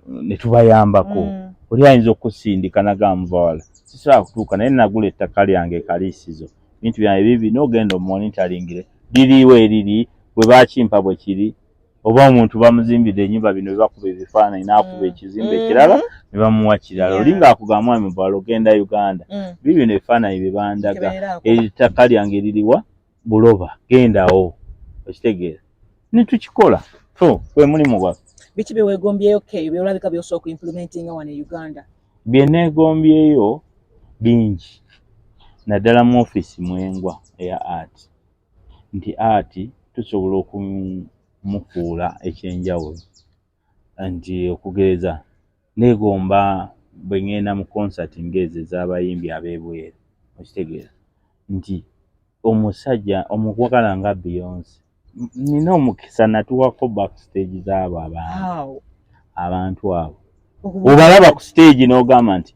ne tubayambako. Oli ayinza okusindika naga Muvawala sisobola kutuuka naye nagula ettaka lyange ekaliisizo bintu byange bibi n'ogenda omumonitoringire liriiwo eriri bwe bakimpa bwe kiri oba omuntu bamuzimbidde ennyumba bino bebakuba ebifaananyi n'akuba ekizimbe ekirala ne bamuwa kirala oli ng'akugamba mwami Muvawala ogenda Uganda bibino ebifaananyi bye bandaga ettaka lyange liriwa Buloba gendawo okitegeera ne tukikola gwe mulimu gwaffe. Biki bye weegombyeyo byolabika by'osooka implementinga wano e Uganda? Bye neegombyeyo bingi naddala mu ofiisi mwengwa eya art nti art tusobola okumufuula ekyenjawulo nti okugeeza neegomba bwe ngenda mu concert ng'ezo ez'abayimbi ab'ebweru okitegeera nti omusajja omukwagala nga Beyonce nina omukisa natuwako backstage z'abo abantu abo obalaba ku stage n'ogamba nti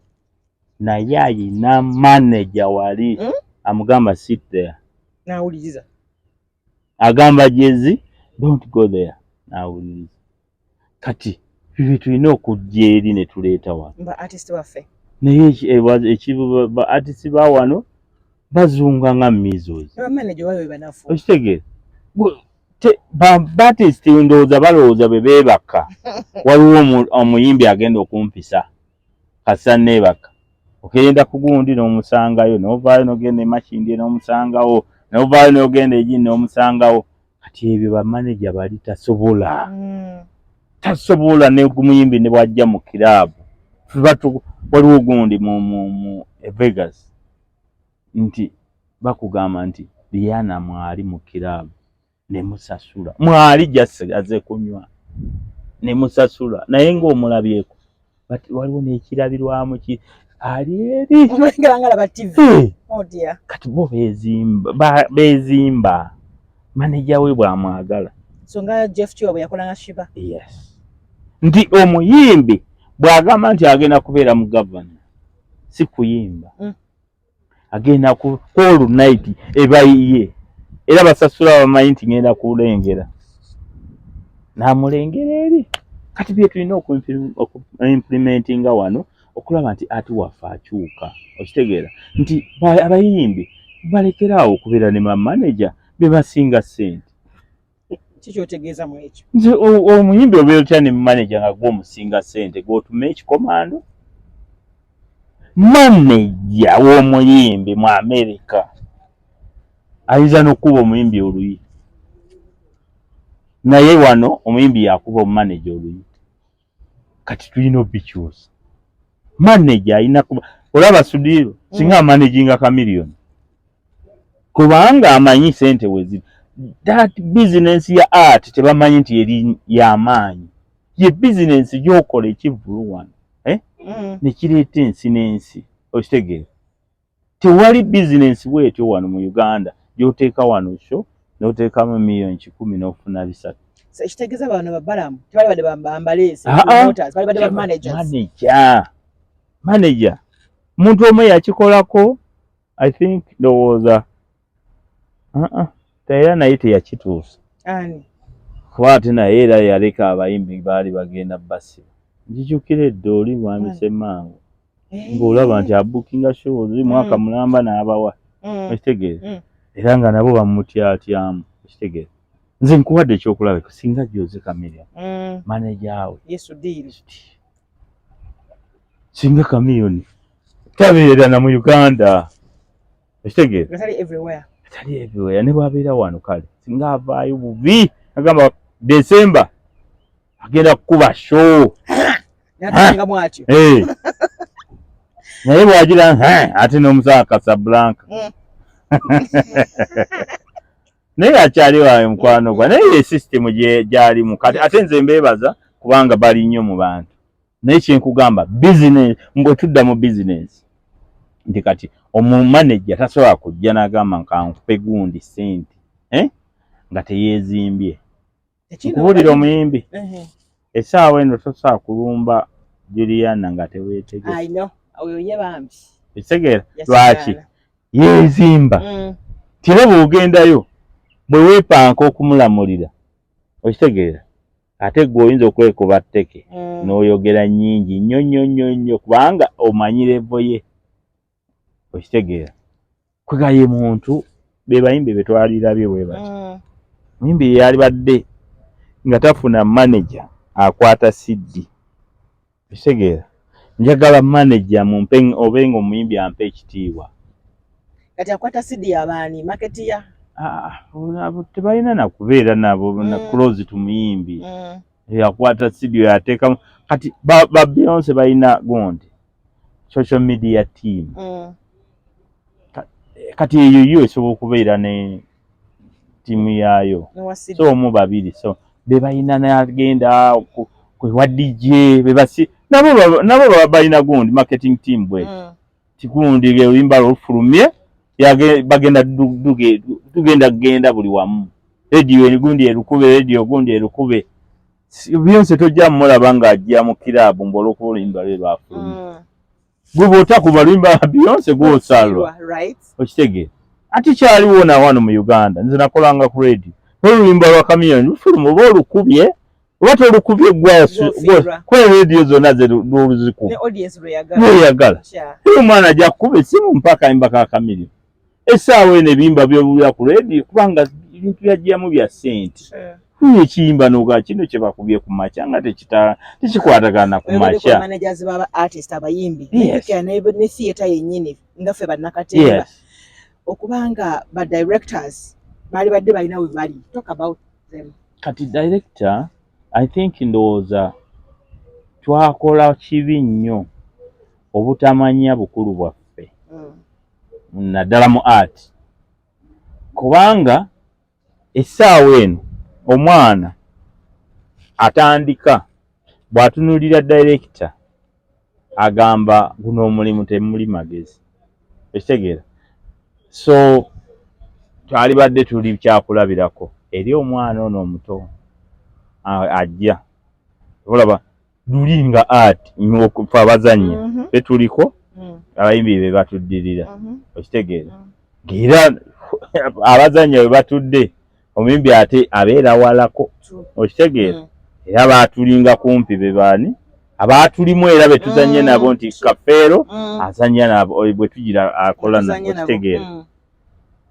naye ayina manager wali amugamba sit there n'awuliriza agamba Jezi don't go there n'awuliriza. Kati bibye tulina okujja eri ne tuleeta wano ba artist baffe naye ekibu ba artist ba wano bazunga nga measles manager wawe banafu okitegeera Batist ndowooza balowooza bwe beebaka waliwo omuyimbi agenda okumpisa kasa neebaka okenda ku gundi n'omusangayo n'ovaayo n'ogenda emakindi n'omusangawo n'ovaayo n'ogenda egini n'omusangawo kati ebyo bamaneja bali tasobola ne gumuyimbi ne bwajja mu kiraabu waliwo gundi mu Vegas nti bakugamba nti Rihanna mwali mu kiraabu ne musasula mwali jase aze kunywa ne musasula naye ng'omulabyeko waliwo n'ekirabirwamu ali eri ngala TV. Oh dear. Kati bo bezimba manager we bw'amwagala so nga Jeff Chiwa yakolanga Shiba. Yes, nti omuyimbi bw'agamba nti agenda kubeera mu governor si kuyimba agenda ku all night ebayiye era basasula bamanyi nti ngenda kulengera n'amulengera eri. Kati bye tulina implementinga wano okulaba nti ati waffe akyuka okitegeera nti abayimbi balekeraawo okubeera ne manager be basinga ssente kyotegeeza mu ekyo nze omuyimbi obeera otya ne manager nga gw'omusinga ssente gw'otuma ekikomando manager w'omuyimbi mu America ayinza n'okuba omuyimbi oluyi naye wano omuyimbi yakuba omumanager oluyi kati tulina obikyusa manager alina kuba olaba Sudiiro singa amanaginga Chameleone kubanga amanyi ssente weziri that business ya art tebamanyi nti eri y'amaanyi ye business gy'okola ekivulu wano ne kireeta ensi n'ensi okitegeera tewali business bwetyo wano mu Uganda gy'oteeka wano sho n'oteekamu million 10 n'ofuna 3 ekitegeeza bano babbalamu tebali badde bambaleesi bali badde managers manager muntu omu yakikolako I think ndowooza tayera naye teyakituusa kwate naye era yaleka abayimbi baali bagenda basiba njijukira eddooli mwami Ssemmango ng'olaba nti abukinga shows mwaka mulamba n'abawa ekitegeeza era nga nabo bamutyatyamu ekitegeeza nze nkuwadde ekyokulaba singa Jose Chameleone manager we singa Chameleone tabeera na mu Uganda ekitegeeza tali everywhere ne bwabeera wano kale singa avaayo bubi agamba December agenda kukuba show naye bwagira ate n'omusawa Casablanca naye akyali wawe mukwano gwa naye system gyalimu kati ate nze mbeebaza kubanga bali nnyo mu bantu naye kyenkugamba business mbwe tudda mu business nti kati omumanager tasobola kujja n'agamba nkankupe gundi ssente nga teyeezimbye nkubuulira omuyimbi essaawa eno tosobola kulumba Juliana nga teweetegese ekitegeera lwaki yeezimba tira bw'ogendayo bwe weepanka okumulamulira okitegeera ate gwe oyinza okwekuba tteke n'oyogera nnyingi nnyo kubanga omanyi levo ye okitegeera kwega ye muntu be bayimbi be twalirabye bwe bati muyimbi yali badde nga tafuna manager akwata siddi okitegeera njagala manager obenga omuyimbi ampe ekitiibwa kati akwata siddi y'abaani maketi ya tebalina nakubeera nabo na close tumuyimbi akwata siddi yateekamu kati ba Beyonce balina gundi social media team kati eyo esobola okubeera ne tiimu yaayo so omu babiri so be balina nagenda kwewa DJ bebasi nabo balina gundi marketing team bwe tigundi oluyimba lwolufulumye bagenda tugenda buli wamu radio gundi erukube radio gundi erukube Beyonce tojja mulaba nga ajja mu kiraabu mbolokuba oluyimba lwe lwafulumye gwe bw'otakuba oluyimba Beyonce gw'osalwa okitegeera ati kyaliwo na wano mu Uganda nze nakolanga ku radio oluyimba lwa Chameleone lufuluma oba olukubye oba tolukubye kwe radio zonna lwoluzikuba lweyagala omwana ajja kukuba essimu mpaka ayimba ka Chameleone essaawa eno ebiyimba byobulira ku radio kubanga ebintu byajjamu bya ssente ekiyimba noga kino kye bakubye ku makya nga tekikwatagana ku makya managers baba artist abayimbi ne theater yennyini nga ffe bannakatemba okubanga ba directors bali badde balina we bali talk about them kati director I think ndowooza twakola kibi nnyo obutamanya bukulu bwaffe naddala mu art kubanga essaawa eno omwana atandika bw'atunuulira director agamba guno omulimu temuli magezi ekitegeera so twali badde tuli kyakulabirako eri omwana ono omuto ajja olaba lulinga art okufa abazannya betuliko abayimbi be batuddirira okitegeera ng'era abazannya we batudde omuyimbi ate abeera walako okitegeera era baatulinga kumpi be baani abaatulimu era betuzanye nabo nti kafeero azanya nabo bwe tugira akola nabo okitegeera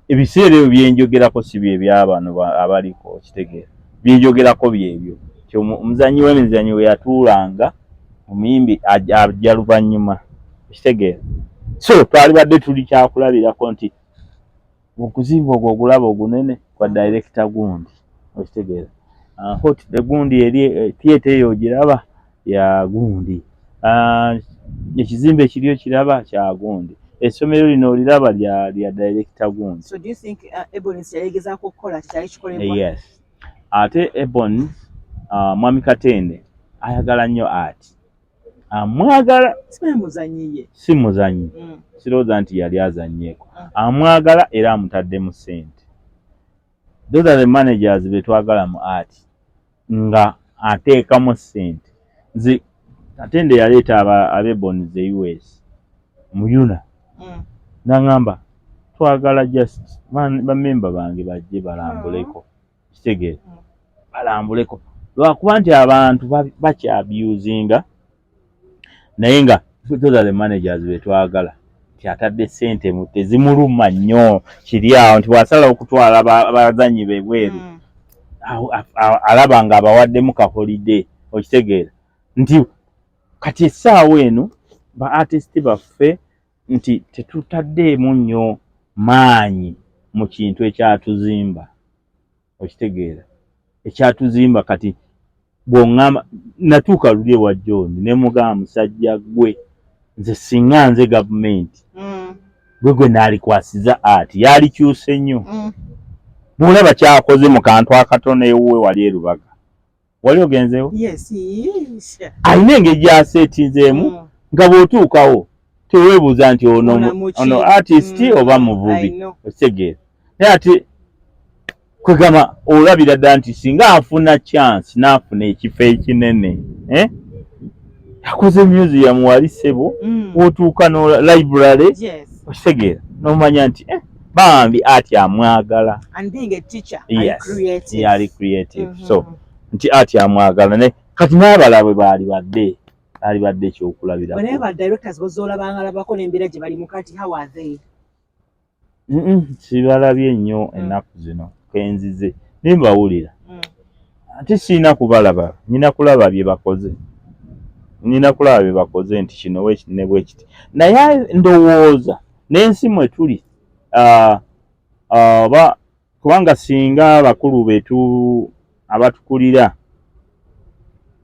ebiseera ebyo byenjogerako si bye by'abano abaliko okitegeera byejogerako byebyo kyo omuzanyi w'emizannyo we yatuulanga omuyimbi ajja luvannyuma kitegeera so twalibadde tuli kyakulabirako nti okuzimba ogwo ogulaba ogunene kwa director gundi okitegeera hot the gundi eri theater eyo ogiraba ya gundi ekizimbe ekiriyo kiraba kya gundi essomero lino oliraba lya director gundi. So do you think Ebony yagezaako okukola kitali kikolebwa? Yes. Ate Ebony Mwami Katende ayagala nnyo art. Amwagala si muzanyi sirowooza nti yali azanyeeko amwagala era amutaddemu ssente. Those are the managers be twagala mu art nga ateekamu ssente. Nze Katende yaleeta ab'Ebony ze US mu Yuna n'angamba twagala just bamemba bange bajje balambuleko kitegeera balambuleko lwakuba nti abantu bakyabusinga naye nga those are the managers betwagala nti atadde ssente mu tezimuluma nnyo kiri awo nti bw'asala okutwala abazanyi be bweru alaba nga abawaddemu kaholide okitegeera nti kati essaawa eno ba artist baffe nti tetutaddeemu nnyo maanyi mu kintu ekyatuzimba okitegeera ekyatuzimba kati bw'oŋŋamba natuuka luli ewa John ne mugamba musajja gwe nze singa nze gavumenti gwe naalikwasiza ati yaalikyuse nnyo bw'olaba kyakoze mu kantu akatono ewuwe wali erubaga wali ogenzeewo alina engeri gy'aseetinzeemu nga bw'otuukawo teweebuuza nti ono artist oba muvubi okitegeera naye ate kwegamba olabira ddala nti singa afuna chance n'afuna ekifo ekinene yakoze museum wali ssebo otuuka no library okitegeera n'omanya nti bambi ati amwagala and being a teacher yali creative so nti ati amwagala ne kati n'abalabwe baali badde ekyokulabira whenever ba directors bozoolabanga labako n'embeera gye bali mukati how are they sibalabye nnyo ennaku zino kenzize nimbawulira ate sirina kubalaba nina kulaba bye bakoze nti kino ne bwe kiti naye ndowooza n'ensi mwe tuli kubanga singa abakulu betu abatukulira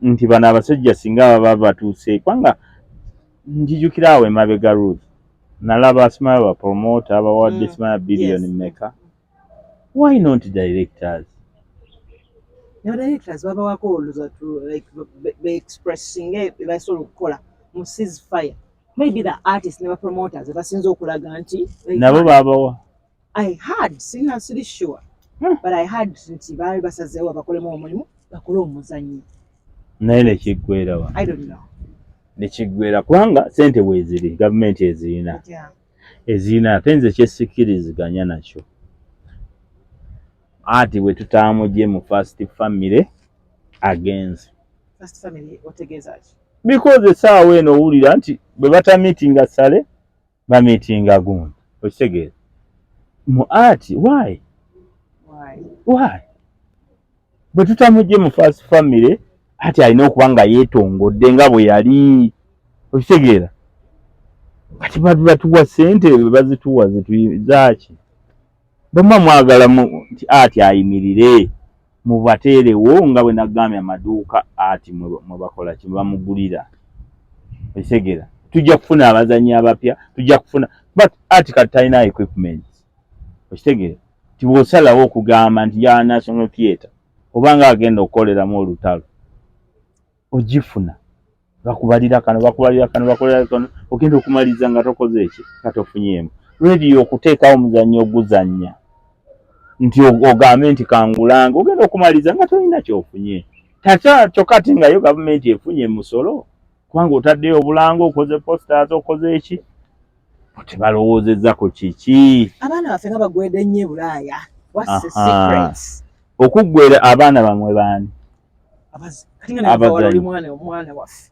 nti bano abasajja singa baba batuuse kubanga njijukira awo emabega Ruth nalaba asimala ba promoter abawadde simala billion maker. Why not directors? No, directors babawako oluza to like be expressing basobola okukola mu ceasefire. Maybe the artists never promoters basinza okulaga nti nabo babawa. I heard seriously sure but I heard nti baali basazeewo bakolemu omulimu bakole omuzanyi naye nekiggwerawa. I don't know. Nekiggwera kubanga ssente bweziri gavumenti ezirina ate nze kyesikiriziganya nakyo ati bwe tutaamugye mu first family against first family otegeeza ki because essaawa eno owulira nti bwe batamiitinga sale bamiitinga gundi okitegeera mu ati why bwe tutamugye mu first family ati alina okuba nga yeetongodde nga bwe yali okitegeera kati batuwa ssente bazituwa zituzaaki bamma mwagala nti ati ayimirire mubateerewo nga bwe nagambye amaduuka ati mwe bakola kye bamugulira okitegeera tujja kufuna abazanyi abapya tujja kufuna but ati kati talina equipment okitegeera ti bw'osalawo okugamba nti ya National Theatre obanga agenda okukoleramu olutalo ogifuna bakubalira kano bakolera kano ogenda okumaliza nga tokoze eki katofunyeemu radio okuteekawo omuzannyo oguzannya nti ogambe nti kangulanga ogenda okumaliza nga tolina kyofunye kyokka ate nga yo gavumenti efunye musolo kubanga otaddeyo obulanga okoze posters okoze eki tebalowoozezza ku kiki abaana baffe nga bagwedde nnyo Bulaaya what's the secret okuggwera abaana bamwe baani omwana waffe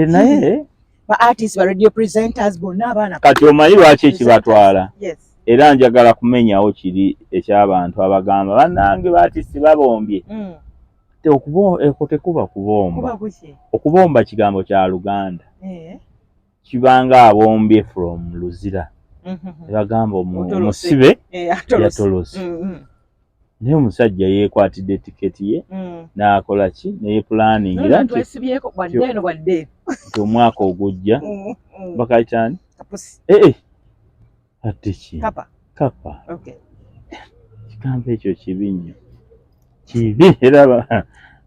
naye ba artists ba radio presenters bonna abaana kati omanyi lwaki ekibatwala era njagala kumenyawo kiri eky'abantu abagamba bannange ba artists babombye tekuba kubomba. Okubomba kigambo kya Luganda. Kibanga abombye from Luzira. Bagamba omusibe yatolose. Naye omusajja yeekwatidde tiketi ye n'akola ki ne planning era nti omwaka ogujja bakayitani ate ki kapa kigambo ekyo kibi nnyo kibi era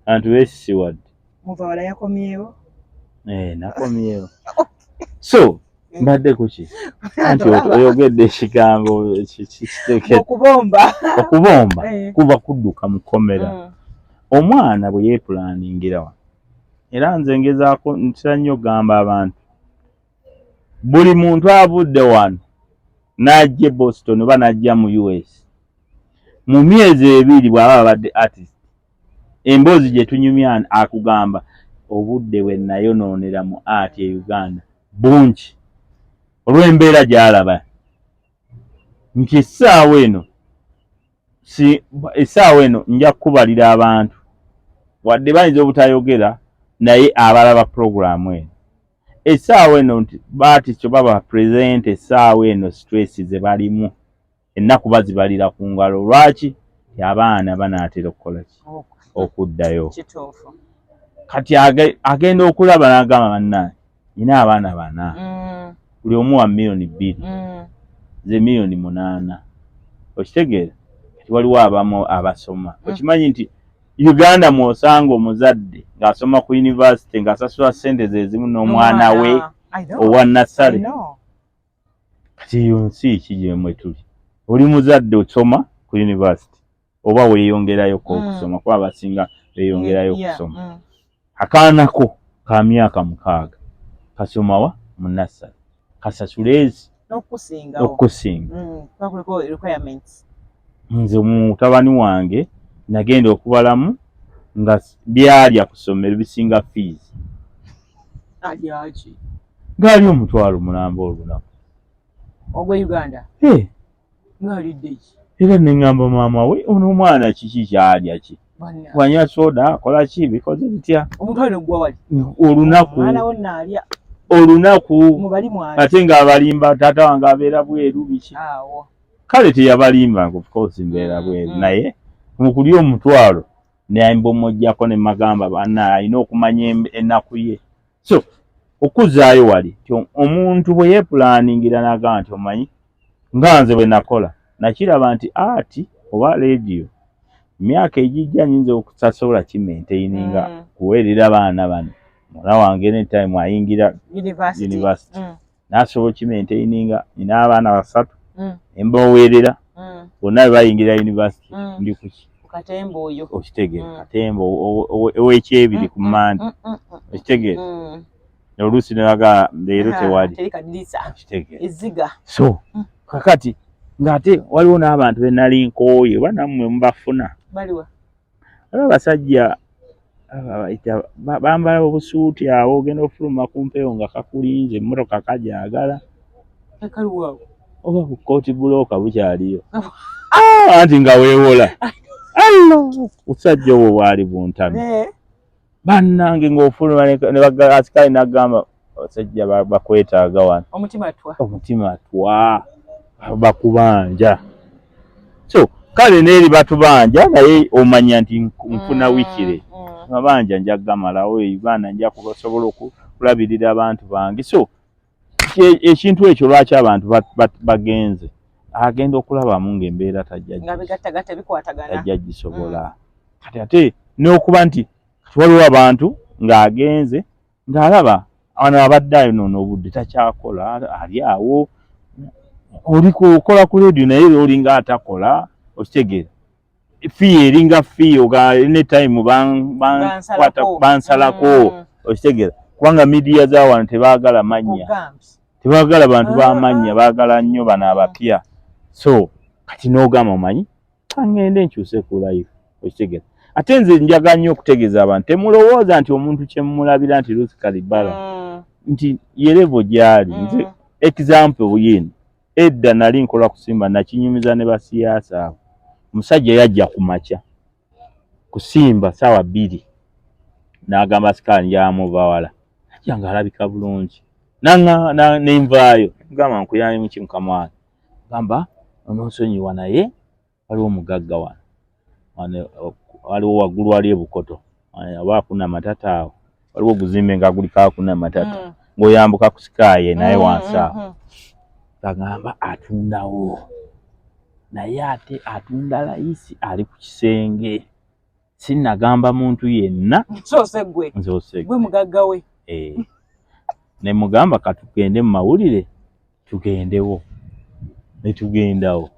abantu beesisiwadde. Muvawala yakomyewo. Nakomyewo. So mbadde kuki anti oyogedde ekigambo okubomba kuba kudduka mu kkomera. Omwana bwe yeepulaningira wano era nze ngezaako ntera nnyo okugamba abantu buli muntu avudde wano n'ajja e Boston oba n'ajja mu US mu myezi 2 bw'aba abadde artist emboozi gye tunyumya akugamba obudde bwe nayonoonera mu art e Uganda bungi olw'embeera gy'alaba nti essaawa eno nja kukubalira abantu wadde bayinza obutayogera naye abalaba programu eno essaawa eno nti baartist baba present essaawa eno stress ze balimu ennaku bazibalira ku ngalo. Lwaki? Abaana banaatera okukola ki okuddayo. Kati agenda okulaba n'agamba bannange nina abaana 4 buli omu wa $2,000,000 ze $8,000,000 okitegeera kati waliwo abamu abasoma. Okimanyi nti Uganda mw'osanga omuzadde ng'asoma ku university ng'asasula ssente ze zimu n'omwana we owa nasale. Kati iyo nsi ki gye mwe tuli? Oli muzadde osoma ku university oba weeyongerayo okusoma kuba abasinga beeyongerayo okusoma. Akaanako ka myaka 6 kasoma wa mu nasale kasasula ezi n'okusinga. Nze mutabani wange nagenda okubalamu nga byalya ku ssomero bisinga fees. Gaali $1,000 olunaku. Ogwe Uganda? Ng'alidde ki? Era ne ngamba maama we ono omwana kiki kyalya ki? Wanywa soda akola ki bikoze bitya? Omutwalo gwa wali? Olunaku ate ng'abalimba taata wange abeera bweru biki? Kale teyabalimba of course mbeera bweru naye mu kulya $1,000 ne mbomojjako ne magamba banna alina okumanya ennaku ye. So okuzaayo wali omuntu bwe yeepulaningira n'agamba nti omanyi nga nze bwe nakola nakiraba nti art oba radio myaka egijja nyinza okusasula kimentaininga kuweerera abaana bano. Mwana wange ne time ayingira university n'asobola kimentaininga nina abaana 3 embaweerera bonna bayingira university ndi kuki katembo oyo okitegeera katembo ow'ekyebiri ku mandi okitegeera oluusi naga leero tewali okitegeera eziga. So kakati ng'ate waliwo n'abantu be nali nkooye oba nammwe mubafuna baliwa abasajja bambala obusuuti awo ogenda ofuluma ku mpewo nga kakulinze emmotoka kajaagala kaliwawo oba ku kooti bulooka bukyaliyo anti nga weewola usajja obwo bwali buntamye bannange ng'ofuluma ne asikali n'agamba abasajja bakwetaaga wano omutima twa bakubanja. So kale neeri batubanja naye omanya nti nfuna wikire mabanja nja kugamalawo Uganda nja kusobola okulabirira abantu bange. So ekintu ekyo lwaki abantu bagenze agenda okulabamu ng'embeera tajja gisobola. Kati ate n'okuba nti waliwo abantu ng'agenze ng'alaba wano abadde ayonoona obudde takyakola ali awo oli kukola ku radio naye olinga atakola okitegeera fee eringa fee oga ne time bansalako okitegeera kubanga media za wano tebaagala manya tebaagala bantu bamanya baagala nnyo bano abapya. So kati n'ogamba omanyi angende nkyuse ku life okitegeera ate nze njaga nnyo okutegeeza abantu temulowooza nti omuntu kyemulabira nti Ruth Kalibala nti yerevo gyali nze example yino edda nali nkola kusimba nakinyumiza ne basiyaasa abo omusajja yajja ku makya kusimba sawa 2 n'agamba sikaani ya Muvawala ajanga alabika bulungi nenvaayo gamba nkuyambe muki mukama wange gamba onosonyiwa naye waliwo omugagga waliwo waggulu wali ebukoto aba akuna matata awo waliwo oguzimbe nga guliko akuna matata ng'oyambuka ku sikaaye naye wansi awo bagamba atundawo naye ate atunda layisi ali ku kisenge sinnagamba muntu yenna nsoose gwe mugagga we ne mugamba katugende mu mawulire tugendewo ne tugendawo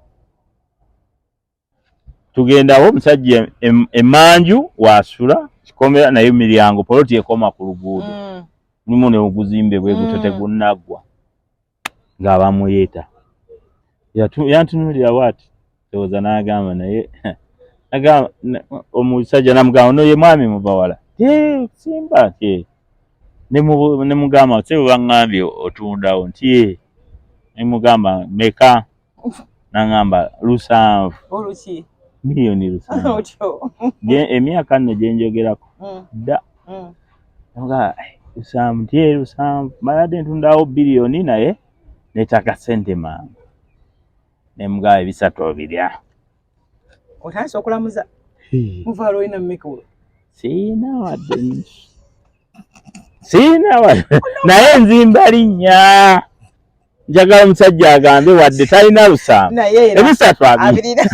omusajja emanju wasula kikomera naye miryango poloti ekoma ku luguudo mulimu ne oguzimbe bwe gutote gunaggwa ng'abamuyeta yantunuulira bw'ati ndowooza n'agamba naye omusajja namugamba ono ye mwami Muvawala simba ne mugamba se baŋŋambye otundawo nti ne mugamba meka n'aŋŋamba 7 miliyoni 7 emyaka nno gye njogerako dda nga 7 nti 7 maladde ntundawo biliyoni naye netaka sente mangu ne mugamba ebisatu obirya otandise okulamuza Muvawala olina mmeka siina wadde naye nzimba linnya njagala omusajja agambe wadde talina 7 ebisatu abirya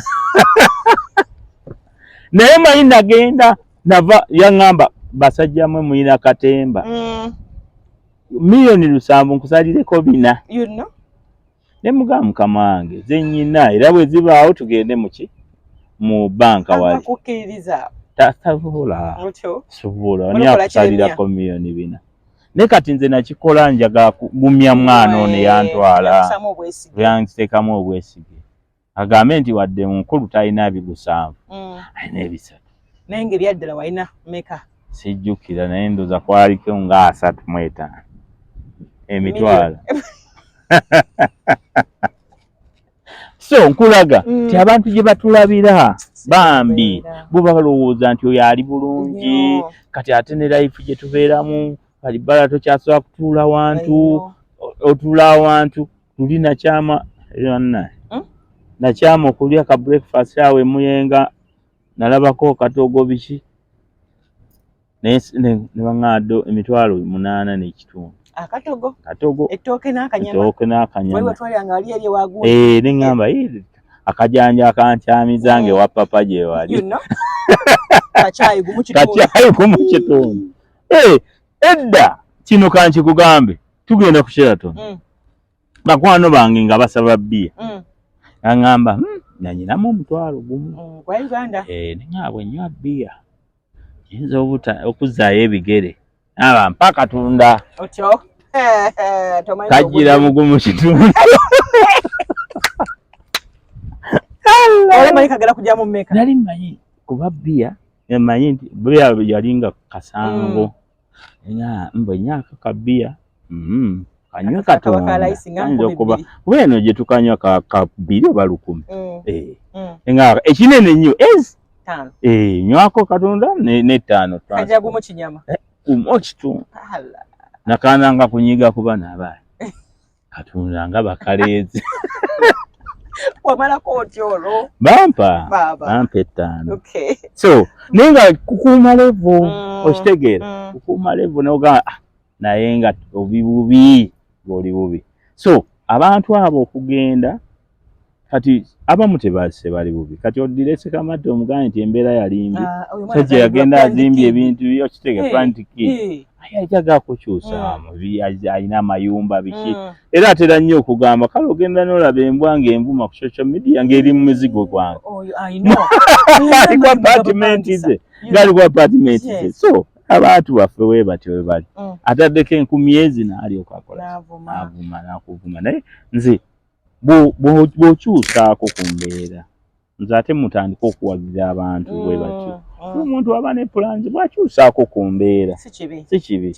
naye manyi nagenda nava yaŋŋamba basajja mwe muyina katemba miliyoni 7 nkusalireko 4 ne mugamba mukama wange ze nnyina era bwe zibaawo tugende mu banka wali tasobola ani akusalirako miliyoni 4 ne kati nze nakikola njagala kugumya mwana ono yantwala yanteekamu obwesige agambe nti wadde mukulu talina 7 alina ebisatu naye ngeri yaddala walina meka sijjukira naye ndoza kwaliko nga 35 emitwalo so nkulaga ti abantu gye batulabira bambi bo balowooza nti oyo ali bulungi kati ate ne life gye tubeeramu kali bala tokyasobola kutuula wantu otuula awantu tuli nakyama yonna nakyama okulya ka breakfast awe muyenga nalabako katogo biki ne baŋŋaddo emitwalo 8 n'ekitundu katogo ettooke n'akanyama ne ŋŋamba akajanja akantyamiza ng'ewa papa gye wali kacaayi gumu kitundu edda kino kankikugambe tugenda ku Sheraton bakwano bange nga basaba bbiya aŋŋamba nanyinamu omutwalo gumu neŋŋabwe nnywa bbiya yinza okuzzaayo ebigere aba mpa katunda kajjira mugumu kitundu nali mmanyi kuba bbiya mmanyi nti bbiya yalinga kasango mbwe nyaaka kabbiya kanywe katonda kuba eno gye tukanywa ka 2 oba 10 nga ekinene nnyo nywako katonda ne 5 gumu kitundu nakananga kunyiga kuba n'abaana katonda nga bakaleezi wamalako otyo olwo bampa 5 so naye nga kukuuma levo okitegeera kukuuma levo nogamba naye nga obibubi ng'oli bubi so abantu abo okugenda kati abamu tebaase bali bubi kati oddire Ssekamatte omuganda nti embeera yalimbi sajja yagenda azimbye ebintu okitegeera plantiki ajaga kukyusa alina amayumba biki era atera nnyo okugamba kale ogenda n'olaba embwa ng'envuma ku social media ng'eri mu mizigo gwange aliko apartment ze so abantu baffe we batyo we bali ataddeko 10 n'alyoka akola n'akuvuma naye nze bw'okyusaako ku mbeera nze ate mutandika okuwagira abantu bwe batyo omuntu aba ne plans bw'akyusaako ku mbeera si kibi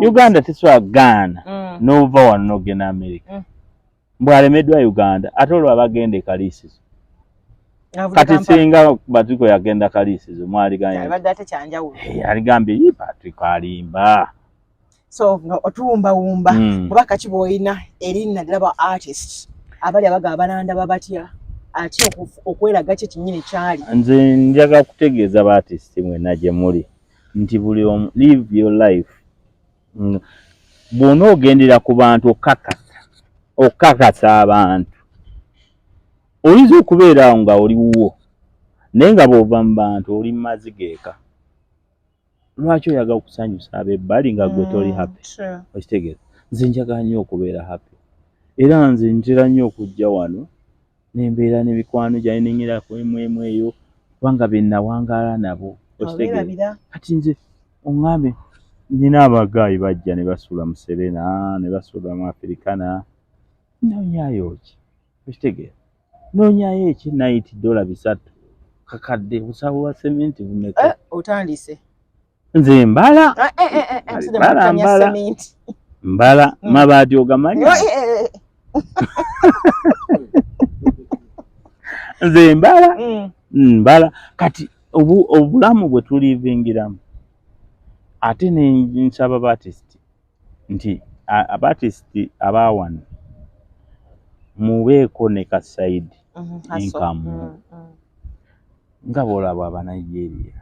Uganda tesobola kugaana n'ova wano n'ogenda America mbw'alemeddwa Uganda ate olwo abagenda e Kaliisizo kati singa Batuko yagenda kalisizo mwali ganye abadde atacyanjawulo aligambye Patrick alimba so otuwumba wumba kubaka kiboyina erinna laba artist abali abaga abananda babatya ati okweraga kye kinyini kyali nze njaga kutegeeza ba artist mwena gye muli nti buli live your life bw'ona ogendera ku bantu okakasa abantu oyinza okubeera nga oli wuwo naye nga bw'ova mu bantu oli mazigeeka lwaki oyagala okusanyusa ab'ebbali nga gwe toli happy okitegeeza nze njagala nnyo okubeera happy era nze ntera nnyo okujja wano nembeera n'emikwano gyange nenyera ku emwemu eyo kubanga be nawangaala nabo okitegeeza kati nze oŋŋambe nina abagaayi bajja ne basuula mu Serena ne basuula mu Africana noonyaayo ki okitegeeza noonyaayo eki $90 3 kakadde busawo wa sementi bumeka otandise nze mbala mabaati ogamanya nze mbala kati obulamu bwe tulivingiramu ate nsaba Baptist nti Baptist abawano mubeeko ne kasaidi income nga bw'olaba aba Nigeria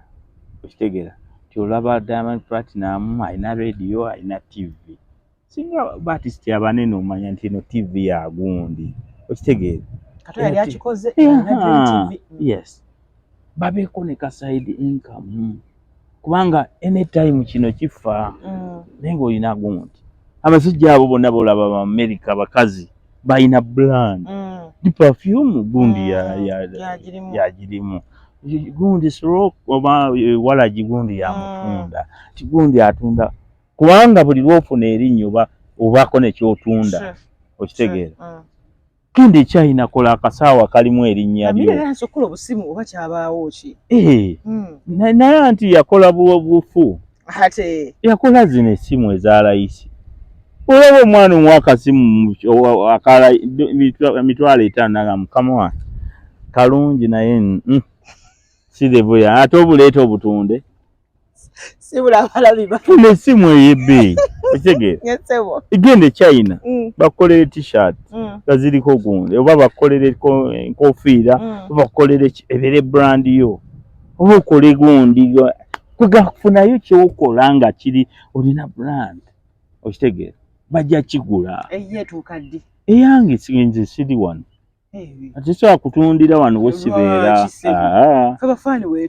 okitegeera ti olaba Diamond Platinum alina radio alina TV singa Baptist abanene omanya nti eno TV ya gundi okitegeera kato yali akikoze yes babeeko ne kasaidi income kubanga anytime kino kifa naye ng'olina gundi abasajja abo bonna b'olaba mu America bakazi balina brand di perfume gundi yagirimu gundi stroke oba walagi gundi ya mutunda gundi atunda kubanga buli lwofuna erinnya obaako nekyotunda okitegeera kendi China kola akasaawa kalimu erinnya lyo nsokola obusimu oba kyabaawo ki naye anti yakola bufu ate yakola zino essimu eza layisi olaba omwana omwakasimu akala $50 nga mukama kalungi naye sirevuya ate obuleeta obutunde sibula abalabi bafuna essimu ey'ebbeeyi okitegeera igende China bakolere t-shirt nga ziriko gundi oba bakolere enkofiira oba bakolere ebere brand yo oba okole gundi kwegafunayo kyokola nga kiri olina brand okitegeera bajja kigula eyeetuuka ddi eyange nze siri wano ate sobola kutundira wano wesibeera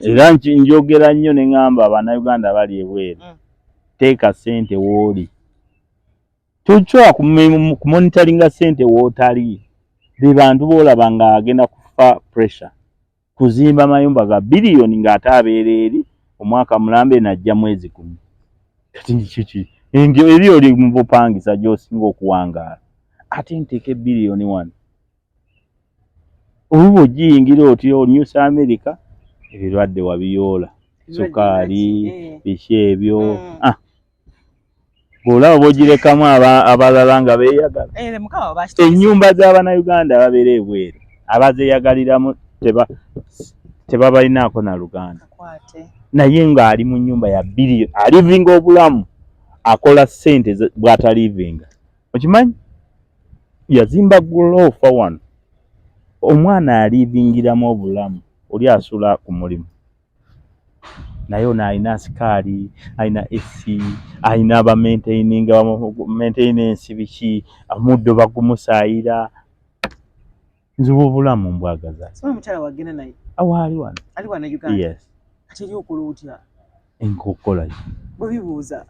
era njogera nnyo ne ŋŋamba Abannayuganda bali ebweru teeka ssente w'oli tosobola kumonitaringa ssente w'otali be bantu boolaba nga agenda kufa pressure kuzimba mayumba ga biliyoni ng'ate abeera eri omwaka mulambe najja mwezi 10 kati kiki eri oli mu bupangisa gy'osinga okuwangaala ate nteeka biliyoni 1 oba ogiyingira oti onyusa America ebirwadde wabiyoola sukaali biki ebyo bw'olaba bw'ogirekamu abalala nga beeyagala ennyumba z'Abannayuganda ababeera ebweru abazeeyagaliramu tebabalinaako na Luganda naye ng'ali mu nnyumba ya biliyoni alivinga obulamu akola ssente bw'atalivinga okimanyi yazimba guloofa wano omwana alivingiramu obulamu oli asula ku mulimu naye ono alina sikaali alina esi alina maintenance biki omuddo bagumusaayira nzuba obulamu mbwagaza omukyala wagenda naye awaali wano ali wano Uganda yes ate eri okola otya enkokola bwe bibuuza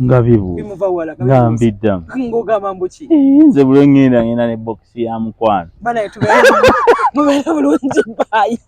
nga bibuuza nga mbiddamu ng'ogamba mbuki nze buli ngenda ne bokisi ya mukwano bana tubeera bulungi baayi